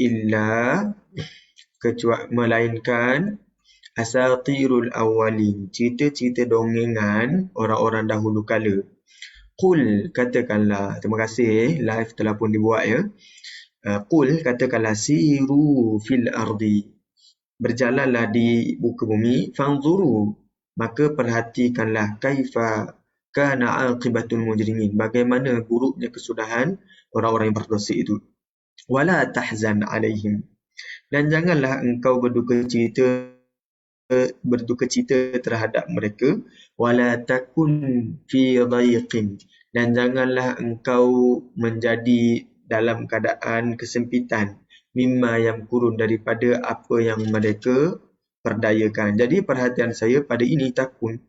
illa melainkan asatirul awwalin, cerita-cerita dongengan orang-orang dahulu kala. Qul, katakanlah, terima kasih live telah pun dibuat ya. Qul, katakanlah, siru fil ardi, berjalanlah di muka bumi, fanzuru, maka perhatikanlah, kaifa kana aqibatul mujrimin, bagaimana buruknya kesudahan orang-orang yang berdosa itu. Wala tahzan alaihim, dan janganlah engkau berduka cita terhadap mereka. Wala takun fi dhaiqin, dan janganlah engkau menjadi dalam keadaan kesempitan, mimma yamkurun, daripada apa yang mereka perdayakan. Jadi perhatian saya pada ini takun.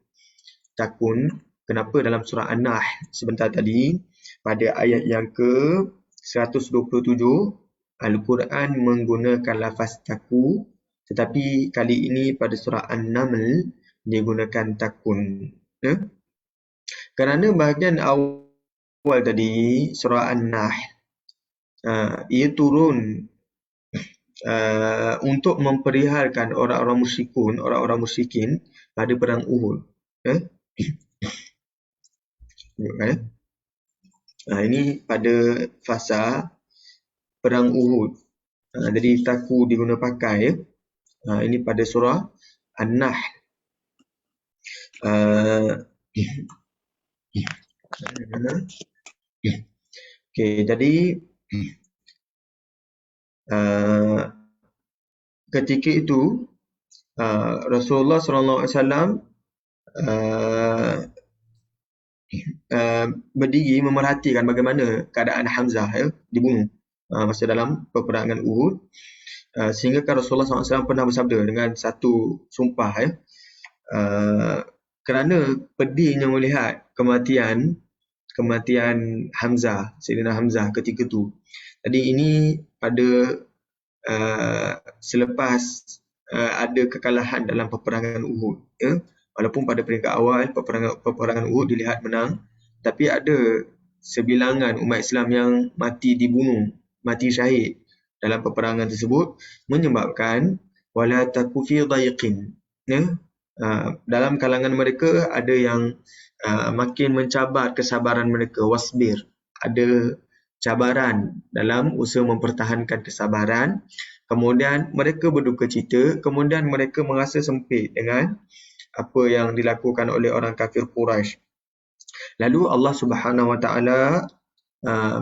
Kenapa dalam surah An-Nahl sebentar tadi pada ayat yang ke 127 Al-Quran menggunakan lafaz taku, tetapi kali ini pada surah An-Naml digunakan takun. Kerana bahagian awal tadi surah An-Nahl, ia turun untuk memperihalkan orang-orang musyrikin pada perang Uhud. Ini pada fasa perang Uhud. Jadi taku diguna pakai. Ini pada surah An-Nahl. Jadi ketika itu Rasulullah SAW berdiri memerhatikan bagaimana keadaan Hamzah dibunuh masa dalam peperangan Uhud, sehingga Rasulullah SAW pernah bersabda dengan satu sumpah kerana pedihnya melihat kematian Hamzah, Sayyidina Hamzah ketika itu. Jadi ini pada selepas ada kekalahan dalam peperangan Uhud. Walaupun pada peringkat awal peperangan Uhud dilihat menang, tapi ada sebilangan umat Islam yang mati syahid dalam peperangan tersebut, menyebabkan wala taku fi dhaiqin. Dalam kalangan mereka ada yang makin mencabar kesabaran mereka, wasbir, ada cabaran dalam usaha mempertahankan kesabaran. Kemudian mereka berduka cita, kemudian mereka merasa sempit dengan apa yang dilakukan oleh orang kafir Quraisy. Lalu Allah Subhanahu Wa Taala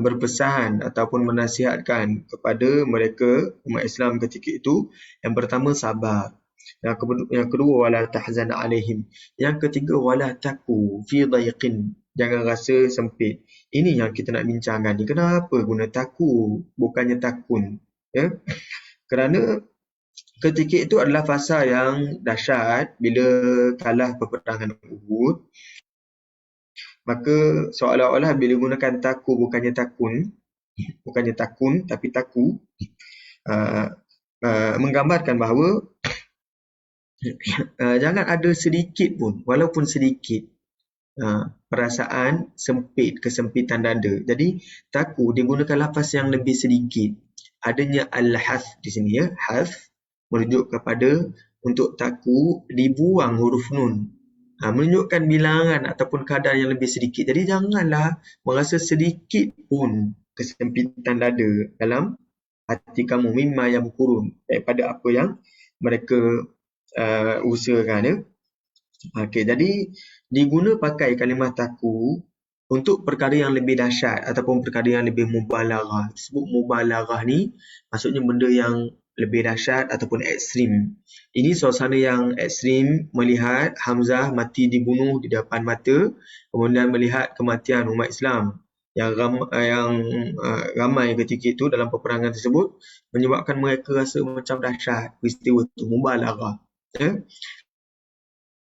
berpesan ataupun menasihatkan kepada mereka umat Islam ketika itu. Yang pertama, sabar. Yang kedua, wala tahzan alaihim. Yang ketiga, wala taku fi dhaiqin, jangan rasa sempit. Ini yang kita nak bincangkan ni. Kenapa guna taku bukannya takun? Kerana ketika itu adalah fasa yang dahsyat bila kalah peperangan Uhud. Maka seolah-olah bila gunakan taku bukannya takun tapi taku, menggambarkan bahawa jangan ada sedikit pun, walaupun sedikit, perasaan sempit, kesempitan dada. Jadi taku digunakan lafaz yang lebih sedikit. Adanya al-hath di sini hath merujuk kepada untuk taku dibuang huruf nun, menunjukkan bilangan ataupun kadar yang lebih sedikit. Jadi janganlah merasa sedikit pun kesempitan dada dalam hati kamu, mimma yang kurun, daripada apa yang mereka usahakan. Jadi diguna pakai kalimah taku untuk perkara yang lebih dahsyat ataupun perkara yang lebih mubalaghah. Sebut mubalaghah ni maksudnya benda yang lebih dahsyat ataupun ekstrim. Ini suasana yang ekstrim, melihat Hamzah mati dibunuh di depan mata, kemudian melihat kematian umat Islam yang ramai ketika itu dalam peperangan tersebut, menyebabkan mereka rasa macam dahsyat peristiwa itu, mubalaghah.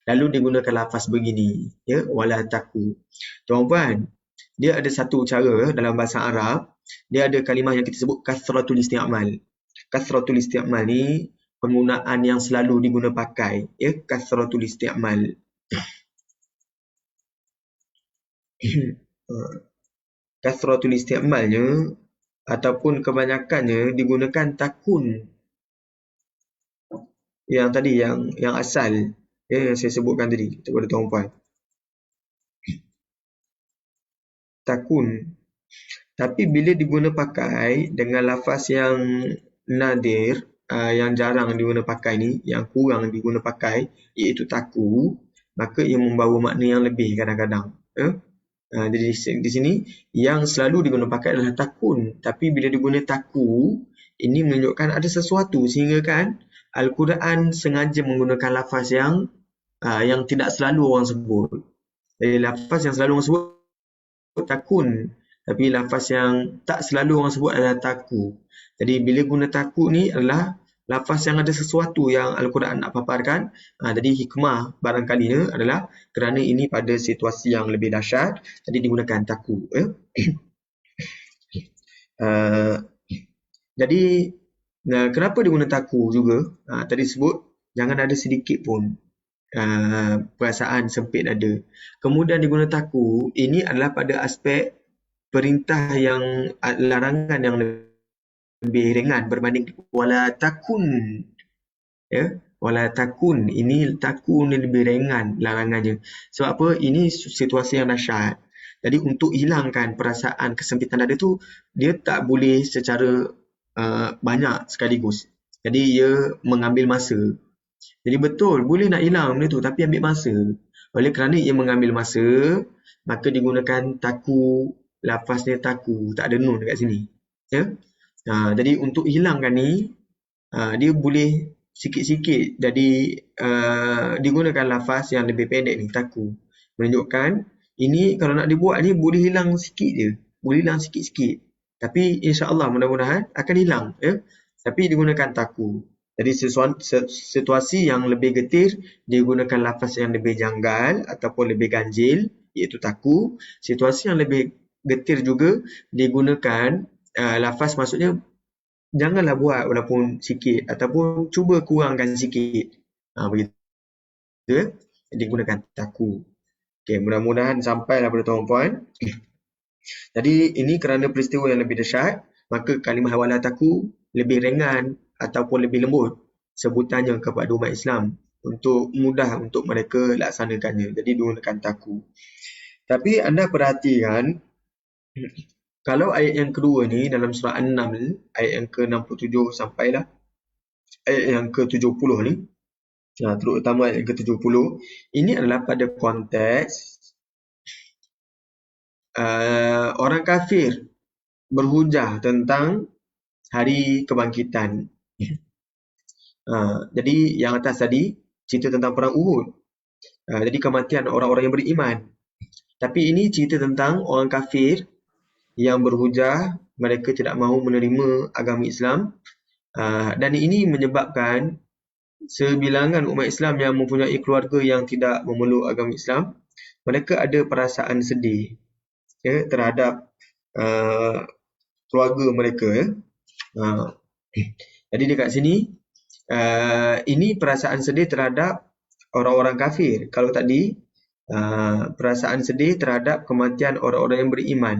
Lalu digunakan lafaz begini, wala taku. Tuan-puan, dia ada satu cara dalam bahasa Arab, dia ada kalimah yang kita sebut kasratul isti'mal. Kasratul isti'mal ni penggunaan yang selalu diguna pakai, kasratul isti'mal. Kasratul isti'malnya ataupun kebanyakannya digunakan takun yang tadi, yang asal, yang saya sebutkan tadi kepada tuan-puan. Takun. Tapi bila diguna pakai dengan lafaz yang nadir, yang jarang diguna pakai ni, yang kurang diguna pakai, iaitu taku, maka ia membawa makna yang lebih kadang-kadang. Jadi di sini yang selalu diguna pakai adalah takun. Tapi bila diguna taku, ini menunjukkan ada sesuatu sehingga kan Al-Quran sengaja menggunakan lafaz yang tidak selalu orang sebut. Jadi lafaz yang selalu orang sebut takun, tapi lafaz yang tak selalu orang sebut adalah taku. Jadi bila guna taku ni adalah lafaz yang ada sesuatu yang Al-Quran nak paparkan. Jadi hikmah barangkali adalah kerana ini pada situasi yang lebih dahsyat, jadi digunakan taku. Jadi kenapa diguna taku juga? Tadi sebut jangan ada sedikit pun perasaan sempit ada. Kemudian diguna taku, ini adalah pada aspek perintah yang larangan yang lebih ringan berbanding wala takun. Wala takun, ini takun lebih ringan larangannya. Sebab apa? Ini situasi yang dahsyat. Jadi untuk hilangkan perasaan kesempitan dada tu, dia tak boleh secara banyak sekaligus. Jadi ia mengambil masa. Jadi betul, boleh nak hilang benda tu tapi ambil masa. Oleh kerana ia mengambil masa, maka digunakan taku, lafaznya taku, tak ada nun dekat sini. Jadi untuk hilangkan ni, dia boleh sikit-sikit jadi digunakan lafaz yang lebih pendek ni, taku. Menunjukkan ini kalau nak dibuat ni boleh hilang sikit je. Boleh hilang sikit-sikit. Tapi insya-Allah mudah-mudahan akan hilang. Tapi digunakan taku. Jadi situasi yang lebih getir digunakan lafaz yang lebih janggal ataupun lebih ganjil, iaitu taku. Situasi yang lebih getir juga digunakan lafaz, maksudnya janganlah buat walaupun sikit ataupun cuba kurangkan sikit. Begitu. Digunakan taku. Okey, mudah-mudahan sampailah pada tuan-puan. Jadi ini kerana peristiwa yang lebih dahsyat, maka kalimah wala taku lebih ringan ataupun lebih lembut sebutannya kepada umat Islam untuk mudah untuk mereka laksanakannya. Jadi digunakan taku. Tapi anda perhatikan kalau ayat yang kedua ni dalam surah An-Naml, ayat yang ke-67 sampailah ayat yang ke-70 ni, terutama ayat yang ke-70, ini adalah pada konteks orang kafir berhujah tentang hari kebangkitan. Jadi yang atas tadi cerita tentang perang Uhud. Jadi kematian orang-orang yang beriman. Tapi ini cerita tentang orang kafir yang berhujah mereka tidak mahu menerima agama Islam. Dan ini menyebabkan sebilangan umat Islam yang mempunyai keluarga yang tidak memeluk agama Islam, mereka ada perasaan sedih terhadap keluarga mereka. Jadi dekat sini ini perasaan sedih terhadap orang-orang kafir. Kalau tadi perasaan sedih terhadap kematian orang-orang yang beriman.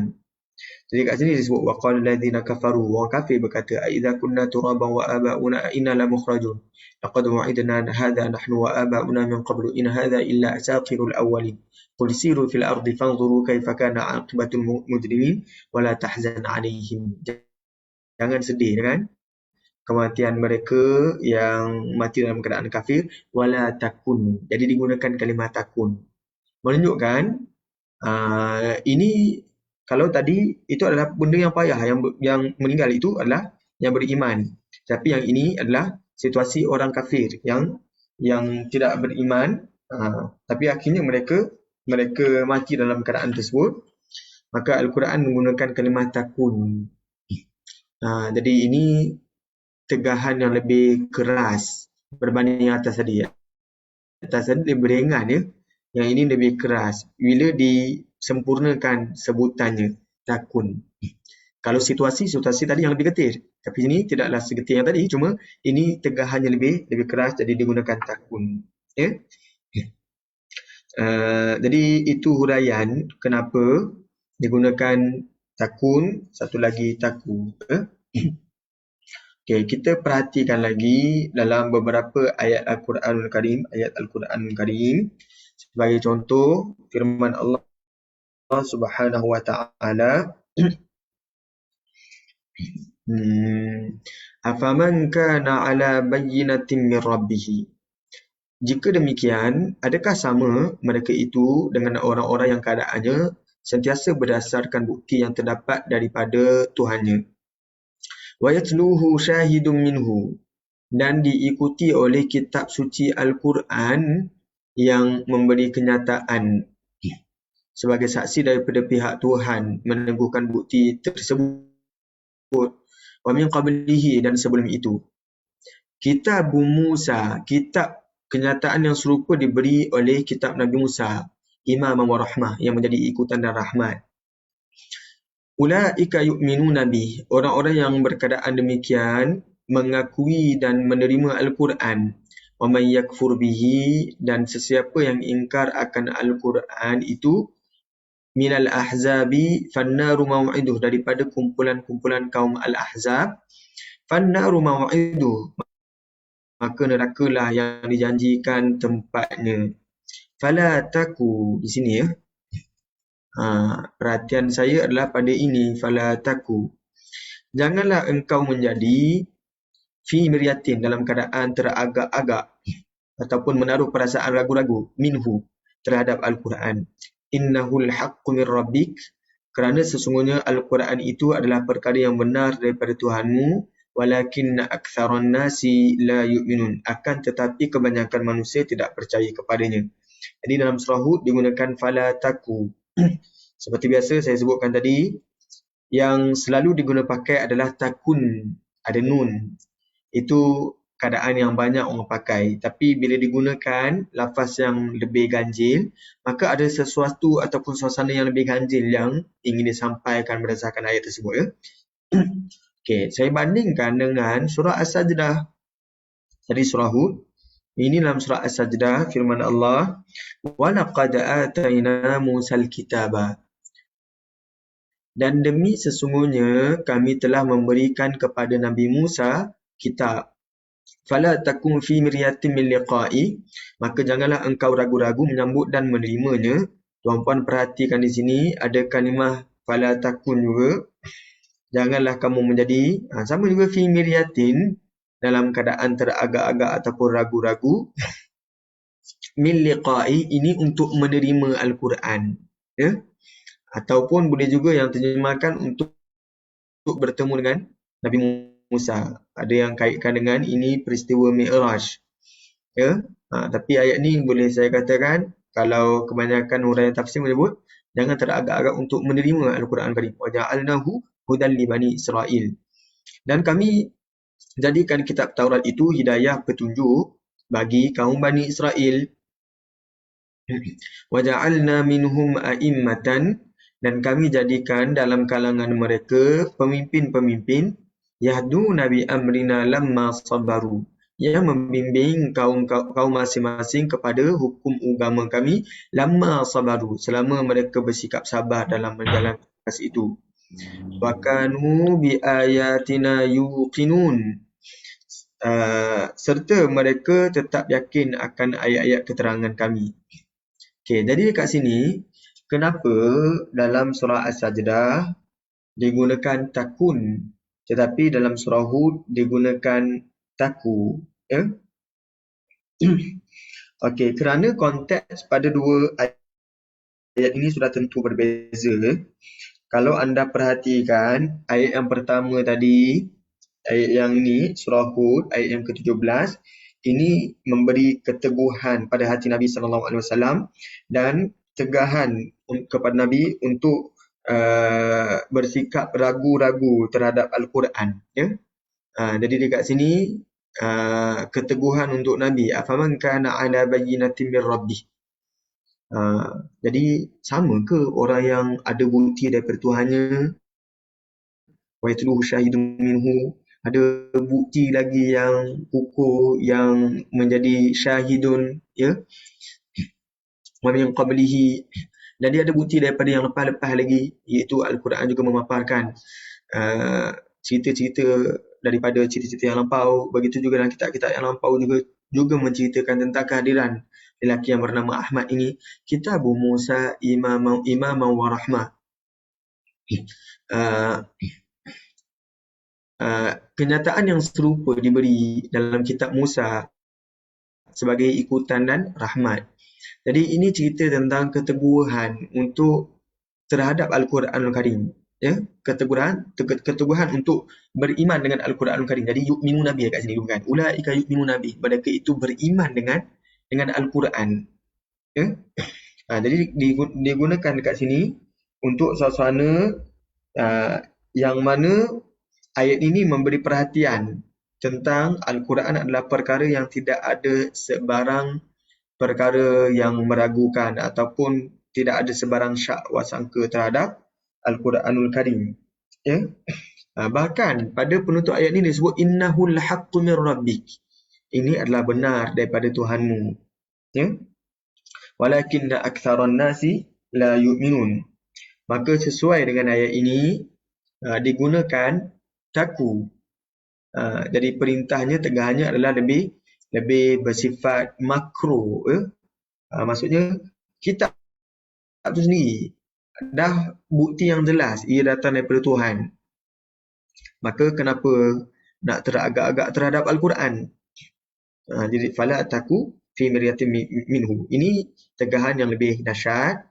Jadi kat sini disebut waqala alladziina kafaru, orang kafir berkata aidza kunna turaban wa aba'una inna la mukhrajun laqad wa'idna hadza nahnu wa aba'una min qablu in hadza illa asatirul awwalin qul siru fil ardi fanzuru kaifa kana 'aqibatul mujrimin wa la tahzan 'alaihim. Jangan sedih kan kematian mereka yang mati dalam keadaan kafir, wala takun. Jadi digunakan kalimah takun. Menunjukkan ini kalau tadi itu adalah benda yang payah, yang meninggal itu adalah yang beriman. Tapi yang ini adalah situasi orang kafir yang tidak beriman, tapi akhirnya mereka mati dalam keadaan tersebut. Maka Al-Quran menggunakan kalimah takun. Jadi ini tegahan yang lebih keras berbanding yang atas tadi. Atas tadi lebih ringan yang ini lebih keras bila disempurnakan sebutannya takun. Kalau situasi tadi yang lebih getir, tapi ini tidaklah segetir yang tadi, cuma ini tegahannya lebih keras, jadi digunakan takun. Jadi itu huraian kenapa digunakan takun, satu lagi taku. Okey, kita perhatikan lagi dalam beberapa ayat Al-Quranul Karim. Sebagai contoh, firman Allah Subhanahu wa taala, afaman kana ala bayyinatin min rabbih. Jika demikian, adakah sama mereka itu dengan orang-orang yang keadaannya sentiasa berdasarkan bukti yang terdapat daripada Tuhannya. Wa yatluhu syahidun minhu, dan diikuti oleh kitab suci Al-Quran yang memberi kenyataan sebagai saksi daripada pihak Tuhan meneguhkan bukti tersebut. Wa min qablihi, dan sebelum itu. Kitab Musa, kitab kenyataan yang serupa diberi oleh kitab Nabi Musa, Imam wa Rahmah, yang menjadi ikutan dan rahmat. Ulaika yu'minuna bih, orang-orang yang berkeadaan demikian mengakui dan menerima Al-Quran. Wa man yakfur bihi, dan sesiapa yang ingkar akan Al-Quran itu, minal ahzabi fannaru maw'iduh, daripada kumpulan-kumpulan kaum Al-Ahzab, fannaru maw'iduh, maka nerakalah yang dijanjikan tempatnya. Fala taku, di sini ya. Perhatian saya adalah pada ini, fala taku. Janganlah engkau menjadi fi miryatin, dalam keadaan teragak-agak ataupun menaruh perasaan ragu-ragu minhu, terhadap Al-Quran. Innahul haqqu min rabbik, kerana sesungguhnya Al-Quran itu adalah perkara yang benar daripada Tuhanmu. Walakinna aktsaran nasi la yu'minun, akan tetapi kebanyakan manusia tidak percaya kepadanya. Jadi dalam surah Hud digunakan fala taku. Seperti biasa saya sebutkan tadi, yang selalu digunakan pakai adalah takun, ada nun. Itu keadaan yang banyak orang pakai. Tapi bila digunakan lafaz yang lebih ganjil, maka ada sesuatu ataupun suasana yang lebih ganjil yang ingin disampaikan berdasarkan ayat tersebut ya. Okey, saya bandingkan dengan surah As-Sajdah. Jadi surah Hud, ini dalam surah As-Sajdah firman Allah, wa laqad atayna Musal kitaba, dan demi sesungguhnya kami telah memberikan kepada Nabi Musa kitab. Fala takun fi miryatin min liqa'i, maka janganlah engkau ragu-ragu menyambut dan menerimanya. Tuan-puan perhatikan di sini ada kalimah fala takun juga. Janganlah kamu menjadi, sama juga fi miryatin, dalam keadaan teragak-agak ataupun ragu-ragu. Min liqa'i, ini untuk menerima Al-Quran ya. Ataupun boleh juga yang terjemahkan untuk bertemu dengan Nabi Musa. Ada yang kaitkan dengan ini peristiwa Mi'raj. Ya? Tapi ayat ni boleh saya katakan, kalau kebanyakan orang yang tafsir menyebut, jangan teragak-agak untuk menerima Al-Quran Karim. Wa ja'alnahu hudan li bani Israel. Dan kami jadikan kitab Taurat itu hidayah petunjuk bagi kaum Bani Israel. Wa ja'alna minhum a'immatan, dan kami jadikan dalam kalangan mereka pemimpin-pemimpin, yahduna bi amrina lamma sabaru, yang membimbing kaum masing-masing kepada hukum agama kami, lamma sabaru, selama mereka bersikap sabar dalam menjalankan tugas itu. Wa kanu bi ayatina yuqinun, serta mereka tetap yakin akan ayat-ayat keterangan kami. Okey, jadi dekat sini, kenapa dalam surah As-Sajdah digunakan takun, tetapi dalam surah Hud digunakan taku? Ya? Okey, kerana konteks pada dua ayat ini sudah tentu berbeza. Kalau anda perhatikan ayat yang pertama tadi, ayat yang ini, surah Hud, ayat yang ke-17, ini memberi keteguhan pada hati Nabi SAW dan tegahan kepada Nabi untuk bersikap ragu-ragu terhadap Al-Quran. Ya? Jadi dekat sini, keteguhan untuk Nabi, afaman kana ala bayyinatin min rabbih. Jadi sama ke orang yang ada bukti daripada Tuhannya, wa yatluhu syahidun minhu, ada bukti lagi yang ukur yang menjadi syahidun ya, wa min qablihi, Dan dia ada bukti daripada yang lepas-lepas lagi, iaitu Al-Quran juga memaparkan uh, cerita-cerita daripada cerita-cerita yang lampau. Begitu juga dalam kitab-kitab yang lampau juga menceritakan tentang kehadiran lelaki yang bernama Ahmad ini. Kitab Musa Imam wa Rahmah. Uh, kenyataan yang serupa diberi dalam kitab Musa sebagai ikutan dan rahmat. Jadi ini cerita tentang keteguhan untuk terhadap Al-Quranul Karim. Ya, keteguhan untuk beriman dengan Al-Quranul Karim. Jadi yu'minu nabi kat sini bukan. Ulaika yu'minu nabi. Mereka itu beriman dengan Al-Quran. Ya. Jadi digunakan dekat sini untuk suasana yang mana ayat ini memberi perhatian tentang Al-Quran adalah perkara yang tidak ada sebarang perkara yang meragukan ataupun tidak ada sebarang syak wasangka terhadap Al-Quranul Karim. Ya? Bahkan pada penutup ayat ini disebut innahul haqqu min rabbik. Ini adalah benar daripada Tuhanmu. Ya? Walakinna aktsaran nasi la yu'minun. Maka sesuai dengan ayat ini digunakan taku. Jadi perintahnya tegahannya adalah lebih bersifat makro. Maksudnya kita tu sendiri dah bukti yang jelas ia datang daripada Tuhan. Maka kenapa nak teragak-agak terhadap Al-Quran? Jadi fala taku fi miryatin minhu. Ini tegahan yang lebih dahsyat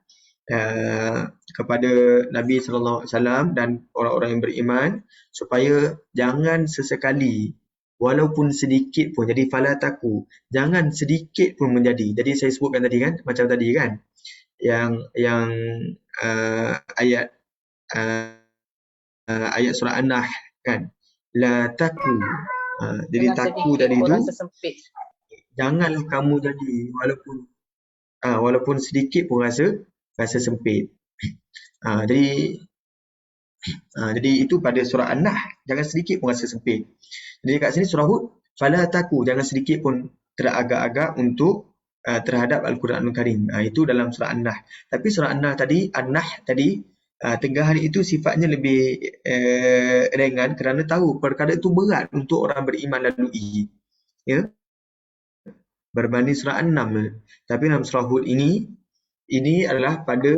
kepada Nabi sallallahu alaihi wasallam dan orang-orang yang beriman supaya jangan sesekali walaupun sedikit pun, jadi fala taku, jangan sedikit pun menjadi. Jadi saya sebutkan tadi kan, macam tadi kan, yang ayat ayat surah An-Nahl kan, la taku. Jadi taku tadi tu janganlah kamu jadi walaupun sedikit pun rasa sempit. Jadi itu pada surah An-Nahl, jangan sedikit pun rasa sempit. Jadi kat sini surah Hud, fala taku, jangan sedikit pun teragak-agak untuk terhadap Al-Quranul Karim. Itu dalam surah An-Nahl. Tapi surah An-Nahl tadi tegahan itu sifatnya lebih ringan kerana tahu perkara itu berat untuk orang beriman lalui. Ya. Berbanding surah An-Naml. Tapi dalam surah Hud ini adalah pada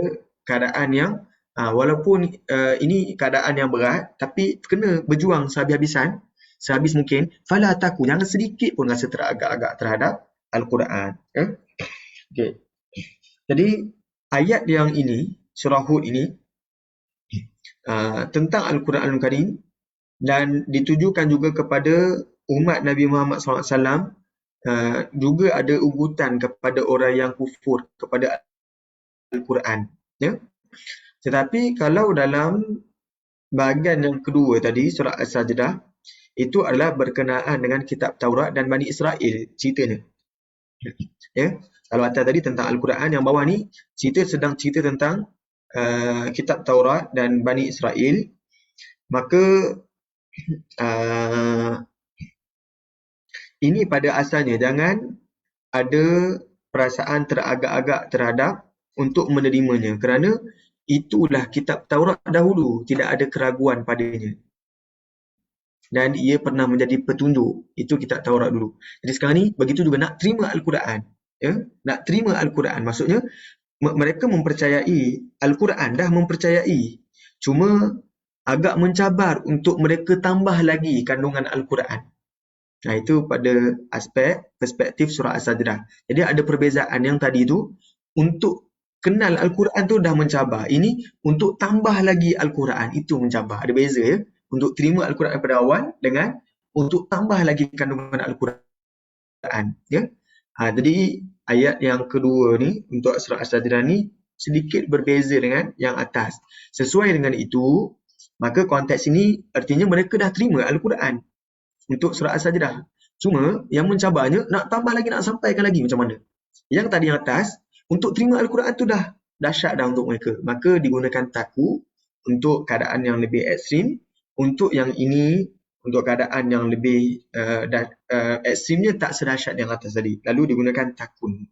keadaan yang walaupun ini keadaan yang berat, tapi kena berjuang sehabis mungkin. Fala taku, jangan sedikit pun rasa teragak-agak terhadap Al-Quran. Okay. Jadi ayat yang ini, surah Hud ini, tentang Al-Quran Al-Karim dan ditujukan juga kepada umat Nabi Muhammad SAW. Juga ada ugutan kepada orang yang kufur kepada Al-Quran. Ya? Tetapi kalau dalam bahagian yang kedua tadi, surah As-Sajdah, itu adalah berkenaan dengan kitab Taurat dan Bani Israel ceritanya. Ya? Kalau atas tadi tentang Al-Quran, yang bawah ni sedang cerita tentang kitab Taurat dan Bani Israel. Maka ini pada asalnya jangan ada perasaan teragak-agak terhadap untuk menerimanya, kerana itulah kitab Taurat dahulu, tidak ada keraguan padanya. Dan ia pernah menjadi petunjuk. Itu kitab Taurat dulu. Jadi sekarang ni begitu juga nak terima Al-Quran. Ya? Nak terima Al-Quran maksudnya mereka mempercayai Al-Quran, dah mempercayai. Cuma agak mencabar untuk mereka tambah lagi kandungan Al-Quran. Itu pada perspektif surah As-Sajdah. Jadi ada perbezaan yang tadi tu untuk kenal Al-Quran tu dah mencabar. Ini untuk tambah lagi Al-Quran, itu mencabar. Ada beza ya. Untuk terima Al-Quran daripada awal dengan untuk tambah lagi kandungan Al-Quran. Ya. Jadi ayat yang kedua ni untuk surah As-Sajdah ni sedikit berbeza dengan yang atas. Sesuai dengan itu, maka konteks ini artinya mereka dah terima Al-Quran untuk surah As-Sajdah. Cuma yang mencabarnya nak tambah lagi, nak sampaikan lagi macam mana. Yang tadi yang atas, untuk terima Al-Quran tu dah dahsyat dah untuk mereka. Maka digunakan taku untuk keadaan yang lebih ekstrim. Untuk yang ini, untuk keadaan yang lebih ekstrimnya tak sedahsyat yang atas tadi. Lalu digunakan takun.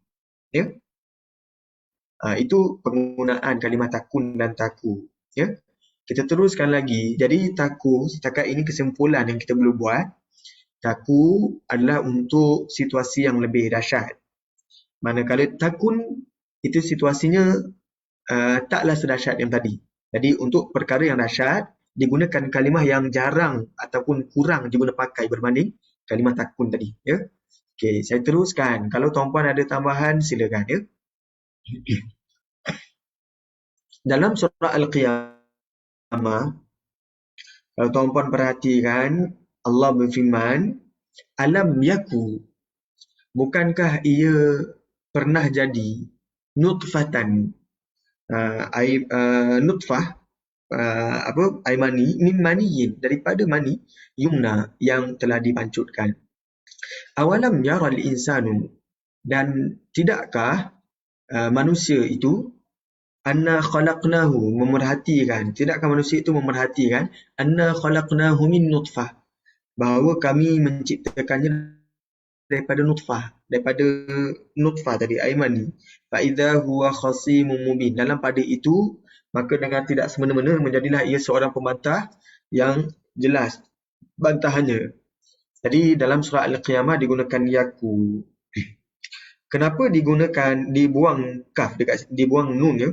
Ya? Itu penggunaan kalimah takun dan taku. Ya. Kita teruskan lagi. Jadi taku, setakat ini kesimpulan yang kita boleh buat. Taku adalah untuk situasi yang lebih dahsyat. Manakala takun, itu situasinya taklah sedahsyat yang tadi. Jadi untuk perkara yang dahsyat, digunakan kalimah yang jarang ataupun kurang diguna pakai berbanding kalimah takun tadi. Ya. Okey, saya teruskan. Kalau tuan-puan ada tambahan, silakan. Ya. Dalam surah Al-Qiyamah, kalau tuan-puan perhatikan, Allah berfirman, Alam yaku, bukankah ia pernah jadi nutfatan, nutfah, air mani, min maniyin, daripada mani, yumna, yang telah dipancutkan. Awalam yaral insanu, dan tidakkah manusia itu, anna khalaqnahu, memerhatikan, tidakkah manusia itu memerhatikan, anna khalaqnahu min nutfah, bahawa kami menciptakannya daripada nutfah tadi, air mani. Fa idza huwa khasimun mubin, dalam pada itu maka dengan tidak semena-mena menjadilah ia seorang pembantah yang jelas bantahannya. Jadi dalam surah Al-Qiyamah digunakan yaku. Kenapa dibuang kaf dibuang nun ya?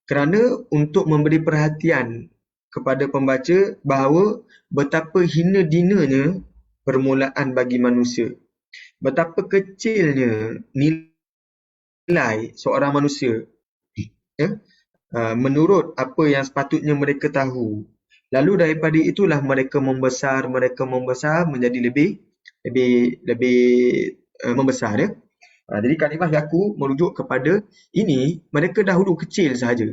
Kerana untuk memberi perhatian kepada pembaca bahawa betapa hina dinanya permulaan bagi manusia. Betapa kecilnya nilai seorang manusia, ya, menurut apa yang sepatutnya mereka tahu. Lalu daripada itulah mereka membesar menjadi lebih membesar, ya. Jadi kalimah yaku merujuk kepada ini, mereka dahulu kecil sahaja.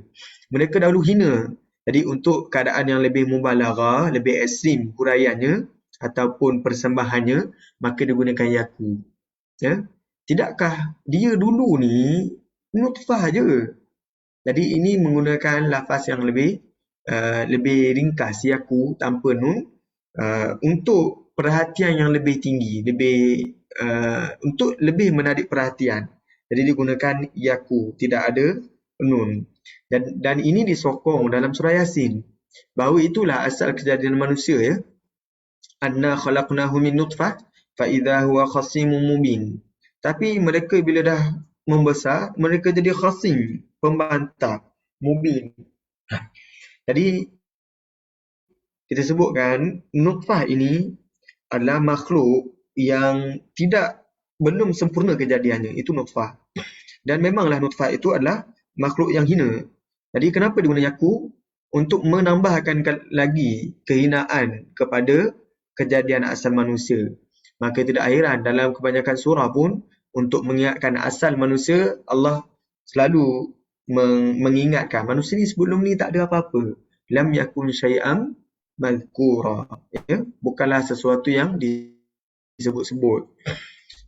Mereka dahulu hina. Jadi untuk keadaan yang lebih mubalaghah, lebih ekstrim huraiannya ataupun persembahannya, maka digunakan yaku. Ya. Tidakkah dia dulu ni nutfah je. Jadi ini menggunakan lafaz yang lebih ringkas, yaku tanpa nun, untuk perhatian yang lebih tinggi, untuk lebih menarik perhatian. Jadi digunakan yaku, tidak ada nun. Dan ini disokong dalam surah Yasin, bahawa itulah asal kejadian manusia, ya. Anna khalaqnahu min nutfah fa idza huwa khasimun mubin. Tapi mereka bila dah membesar, mereka jadi khasim, pembantah, mubin. Jadi kita sebutkan nutfah ini adalah makhluk yang belum sempurna kejadiannya, itu nutfah. Dan memanglah nutfah itu adalah makhluk yang hina. Jadi kenapa diguna yaku? Untuk menambahkan lagi kehinaan kepada kejadian asal manusia. Maka tidak heran dalam kebanyakan surah pun, untuk mengingatkan asal manusia, Allah selalu mengingatkan manusia ni sebelum ni tak ada apa-apa. Lam yakun syai'am mazkura. Ya? Bukanlah sesuatu yang disebut-sebut.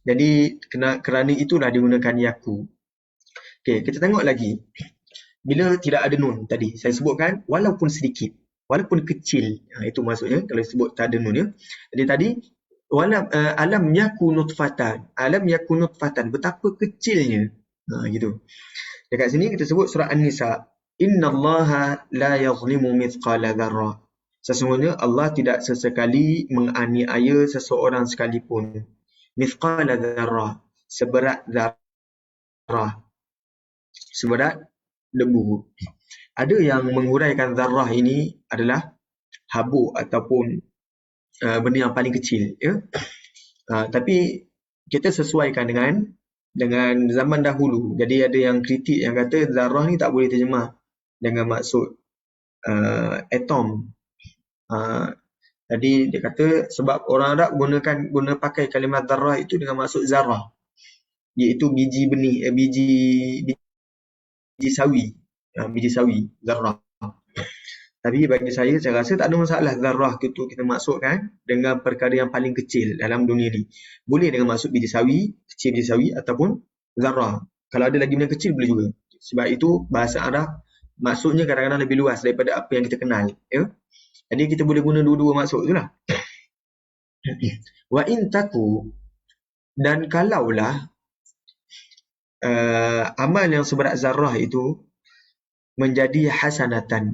Jadi kerana itulah digunakan yaku. Okey, kita tengok lagi. Bila tidak ada nun tadi, saya sebutkan walaupun sedikit, walaupun kecil. Itu maksudnya kalau disebut tak ada nun, ya. Jadi tadi alam yakun nutfatan. Alam yakun nutfatan, betapa kecilnya. Gitu. Dekat sini kita sebut surah An-Nisa. Innallaha la yazlimu mithqala dzarrah. Sesungguhnya Allah tidak sesekali menganiaya seseorang sekalipun. Mithqala dzarrah, seberat zarrah, seberat debu. Ada yang menguraikan zarrah ini adalah habuk ataupun benda yang paling kecil, ya. Tapi kita sesuaikan dengan zaman dahulu. Jadi ada yang kritik yang kata zarrah ni tak boleh terjemah dengan maksud atom. Jadi dia kata sebab orang Arab guna pakai kalimat zarrah itu dengan maksud zarrah, iaitu biji benih, biji sawi, biji sawi, zarrah. Tapi bagi saya rasa tak ada masalah zarrah itu kita maksudkan dengan perkara yang paling kecil dalam dunia ni. Boleh dengan maksud biji sawi, kecil biji sawi, ataupun zarrah. Kalau ada lagi benda kecil boleh juga. Sebab itu bahasa Arab maksudnya kadang-kadang lebih luas daripada apa yang kita kenal, ya. Jadi kita boleh guna dua-dua maksud itulah. Wa in taku, dan kalaulah amal yang seberat zarah itu menjadi hasanatan,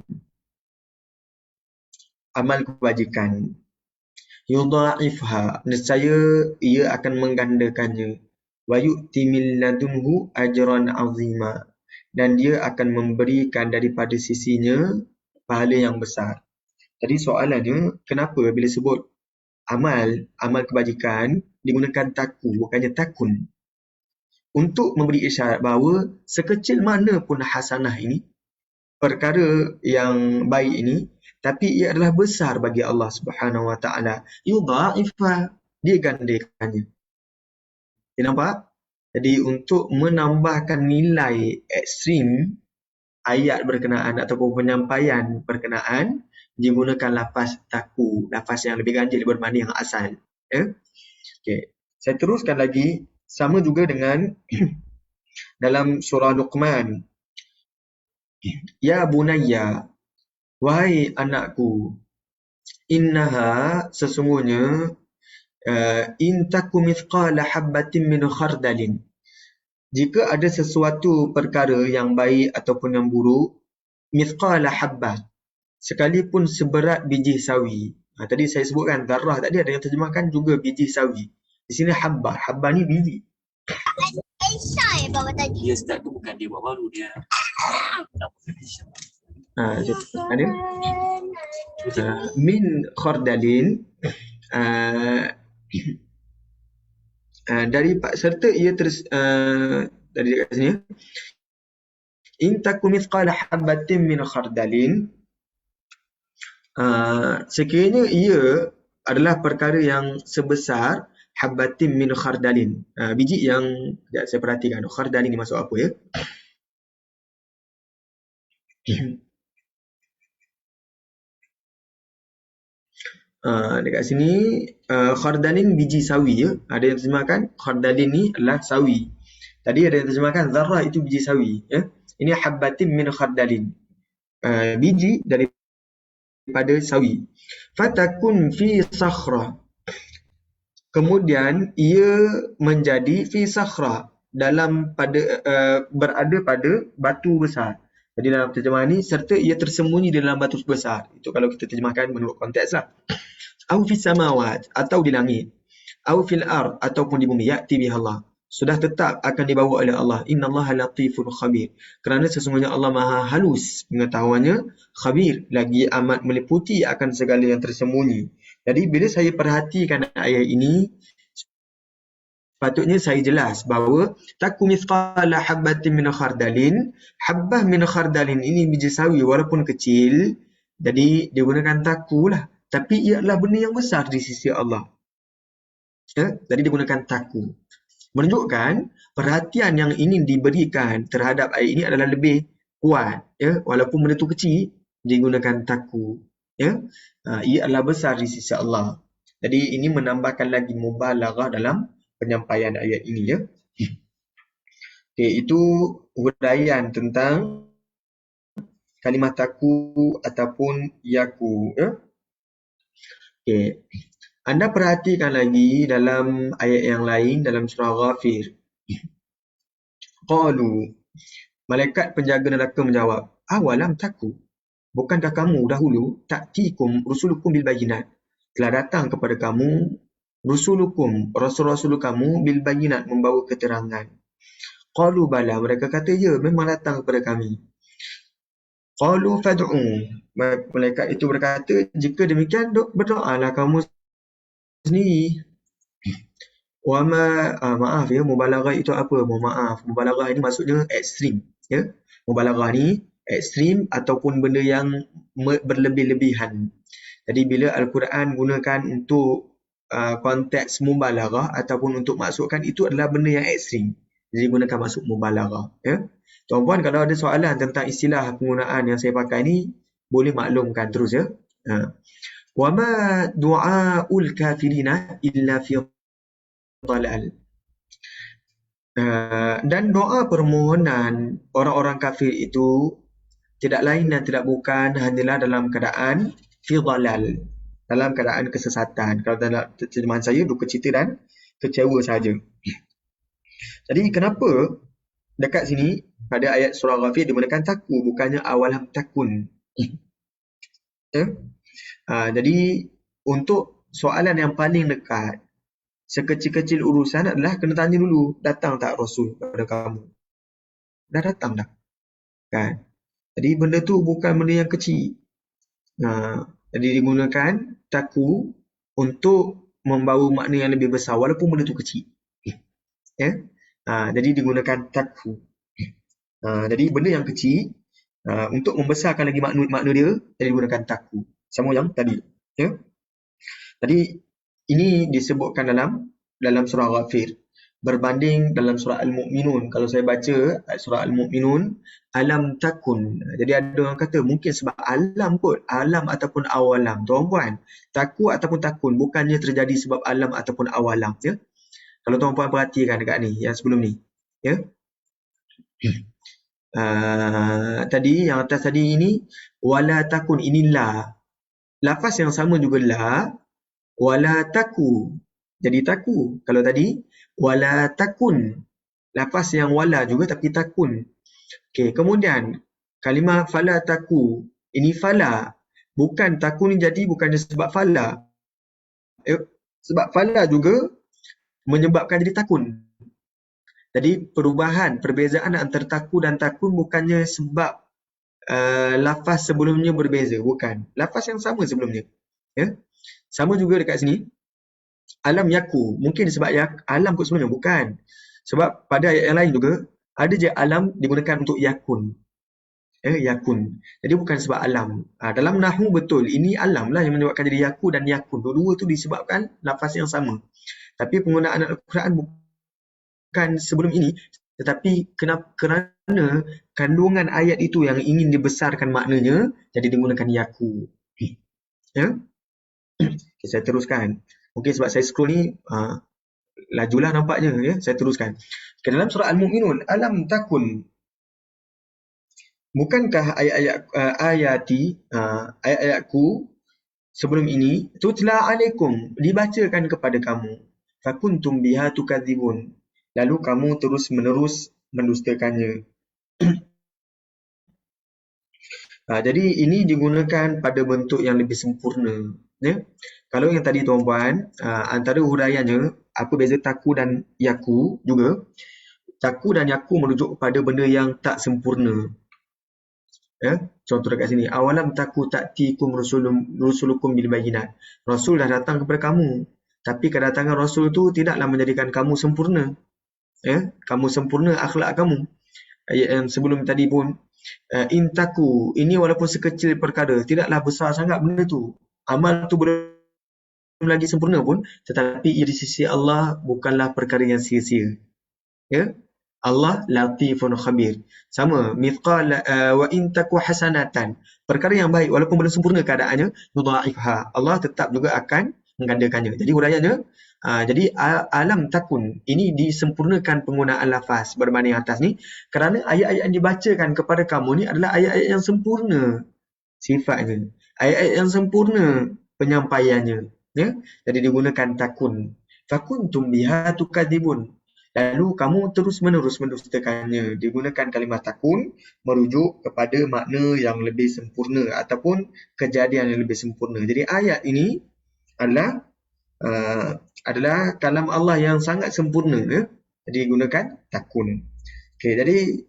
amal kebajikan. Yudha'ifha, nescaya ia akan menggandakannya. Wa yu'ti min ladunhu ajran 'azima, dan dia akan memberikan daripada sisinya pahala yang besar. Jadi soalannya, kenapa bila sebut amal kebajikan digunakan taku bukannya takun? Untuk memberi isyarat bahawa sekecil mana pun hasanah ini, perkara yang baik ini, tapi ia adalah besar bagi Allah Subhanahu Wa Taala. Yudha'ifha, dia gandakannya. Dia nampak? Jadi untuk menambahkan nilai ekstrim ayat berkenaan ataupun penyampaian berkenaan, digunakan lafaz taku, lafaz yang lebih ganjil berbanding yang asal. Okay. Saya teruskan lagi, sama juga dengan dalam surah Luqman. Ya bunayya, wahai anakku, innaha, sesungguhnya, in taku mithqala habbatin min khardalin. Jika ada sesuatu perkara yang baik ataupun yang buruk, mithqala habbah, sekalipun seberat biji sawi. Tadi saya sebutkan zarrah, tadi ada yang terjemahkan juga biji sawi. Di sini habbah, habbah ni biji. Dia start tu bukan dia buat baru, dia ada min khardalin, dari serta ia dari kat sini, in taku mithqala habbatin min khardalin, sekiranya ia adalah perkara yang sebesar habbatin min khardalin, biji yang, sekejap saya perhatikan khardalin ni masuk apa ya. Dekat sini khardalin biji sawi ya. Ada yang terjemahkan khardalin ni adalah sawi. Tadi ada yang terjemahkan zarrah itu biji sawi ya. Ini habbatin min khardalin, biji daripada sawi. Fatakun fi sakhrah, kemudian ia menjadi fi sakhrah, dalam berada pada batu besar. Jadi dalam terjemahan ni, serta ia tersembunyi di dalam batu besar. Itu kalau kita terjemahkan menurut konteks lah. Au fis samawat, atau di langit. Au fil ard, ataupun di bumi. Ya'ti bihallah, sudah tetap akan dibawa oleh Allah. Innallaha latifun khabir, kerana sesungguhnya Allah maha halus pengetahuannya, khabir, lagi amat meliputi akan segala yang tersembunyi. Jadi bila saya perhatikan ayat ini, patutnya saya jelas bahawa taku mithqala habbatin min khardalin, habbah min khardalin ini biji sawi walaupun kecil, jadi digunakan taku lah, tapi ia adalah benda yang besar di sisi Allah. Jadi digunakan taku, menunjukkan perhatian yang ini diberikan terhadap ayat ini adalah lebih kuat ya, walaupun benda tu kecil digunakan taku ya. Ia adalah besar di sisi Allah. Jadi ini menambahkan lagi mubalaghah dalam penyampaian ayat ini ya. Okay, itu huraian tentang kalimah taku ataupun yaku ya. Okay. Anda perhatikan lagi dalam ayat yang lain dalam surah Ghafir. Qalu, malaikat penjaga neraka menjawab, awalam taku, bukankah kamu dahulu ta'tikum rusulukum bil bayyinat, telah datang kepada kamu rusulukum, rasul-rasul kamu, bil bayyinat, membawa keterangan. Qalu bala, mereka kata ya, memang datang kepada kami. Qalu fad'u, malaikat itu berkata, jika demikian berdoalah kamu sendiri. Wama, maaf ya, mubalaghah itu apa? Mohon maaf, mubalaghah ini maksudnya ekstrim ya. Mubalaghah ni ekstrim ataupun benda yang berlebih-lebihan. Jadi bila Al-Quran gunakan untuk konteks mubalaghah ataupun untuk maksudkan, itu adalah benda yang ekstrim, jadi gunakan maksud mubalaghah ya. Tuan-puan, kalau ada soalan tentang istilah penggunaan yang saya pakai ni, boleh maklumkan terus ya. Wama du'aul kafirina illa fi dhalal, dan doa permohonan orang-orang kafir itu tidak lain dan tidak bukan hanyalah dalam keadaan fi dhalal, dalam keadaan kesesatan. Kalau dalam terjemahan saya, duka cita dan kecewa saja. Jadi kenapa dekat sini pada ayat surah Ghafir digunakan taku, bukannya awalam takun. Ya? Jadi untuk soalan yang paling dekat, sekecil-kecil urusan adalah kena tanya dulu, datang tak Rasul kepada kamu? Dah datang dah, kan? Jadi benda tu bukan benda yang kecil. Jadi digunakan taku untuk membawa makna yang lebih besar walaupun benda tu kecil. Ya? Jadi digunakan taku. Jadi benda yang kecil untuk membesarkan lagi makna dia, jadi digunakan taku. Sama yang tadi. Ya? Jadi ini disebutkan dalam surah Ghafir. Berbanding dalam surah Al-Mu'minun. Kalau saya baca surah Al-Mu'minun, alam takun. Jadi ada orang kata mungkin sebab alam kot. Alam ataupun awalam. Tuan-puan, taku ataupun takun bukannya terjadi sebab alam ataupun awalam. Ya? Kalau tuan-puan perhatikan dekat ni, yang sebelum ni. Ya? Tadi, yang atas tadi ini, wala takun, inilah. Lafaz yang sama juga la, wala taku. Jadi taku. Kalau tadi, wala takun. Lafaz yang wala juga tapi takun. Okey, kemudian kalimah fala taku. Ini fala. Bukan takun ni jadi bukannya sebab fala. Sebab fala juga menyebabkan jadi takun. Jadi perbezaan antara taku dan takun bukannya sebab lafaz sebelumnya berbeza. Bukan. Lafaz yang sama sebelumnya. Ya? Sama juga dekat sini. Alam yaku. Mungkin sebab alam kot sebenarnya. Bukan. Sebab pada ayat yang lain juga, ada je alam digunakan untuk yakun. Yakun. Jadi bukan sebab alam. Dalam nahwu betul. Ini alam lah yang menyebabkan jadi yaku dan yakun. Dua-dua tu disebabkan lafaz yang sama. Tapi penggunaan Al-Quran bukan sebelum ini. Tetapi kerana kandungan ayat itu yang ingin dibesarkan maknanya, jadi digunakan yaku. Ya? Okay, saya teruskan. Mungkin sebab saya scroll ni lajulah nampaknya, ya. Saya teruskan. Okay, dalam surah Al-Mu'minun, alam takun. Bukankah ayat-ayatku sebelum ini tutla alaikum, dibacakan kepada kamu, fakuntum biha tukadzibun, lalu kamu terus-menerus mendustakannya. Jadi ini digunakan pada bentuk yang lebih sempurna. Ya? Kalau yang tadi tuan-puan, antara huraiannya, apa beza taku dan yaku juga. Taku dan yaku merujuk kepada benda yang tak sempurna. Ya? Contoh dekat sini, awalam taku ta'tikum rusulukum bil bayinat. Rasul dah datang kepada kamu, tapi kedatangan Rasul tu tidaklah menjadikan kamu sempurna. Ya? Kamu sempurna akhlak kamu. Ayat yang sebelum tadi pun, intaku, ini walaupun sekecil perkara, tidaklah besar sangat benda tu. Amal tu belum lagi sempurna pun, tetapi di sisi Allah bukanlah perkara yang sia-sia. Ya? Allah latifun khabir. Sama, mithqal wa intaku hasanatan. Perkara yang baik walaupun belum sempurna keadaannya, yudha'ifha. Allah tetap juga akan menggandakannya. Jadi huraiannya, jadi alam takun, ini disempurnakan penggunaan lafaz berbanding atas ni, kerana ayat-ayat yang dibacakan kepada kamu ni adalah ayat-ayat yang sempurna sifatnya, ayat-ayat yang sempurna penyampaiannya, ya. Jadi digunakan takun. Fakuntum biha tukadzibun, lalu kamu terus-menerus mendustakannya. Digunakan kalimah takun merujuk kepada makna yang lebih sempurna ataupun kejadian yang lebih sempurna. Jadi ayat ini adalah kalam Allah yang sangat sempurna, ya? Jadi gunakan takun. Okey, jadi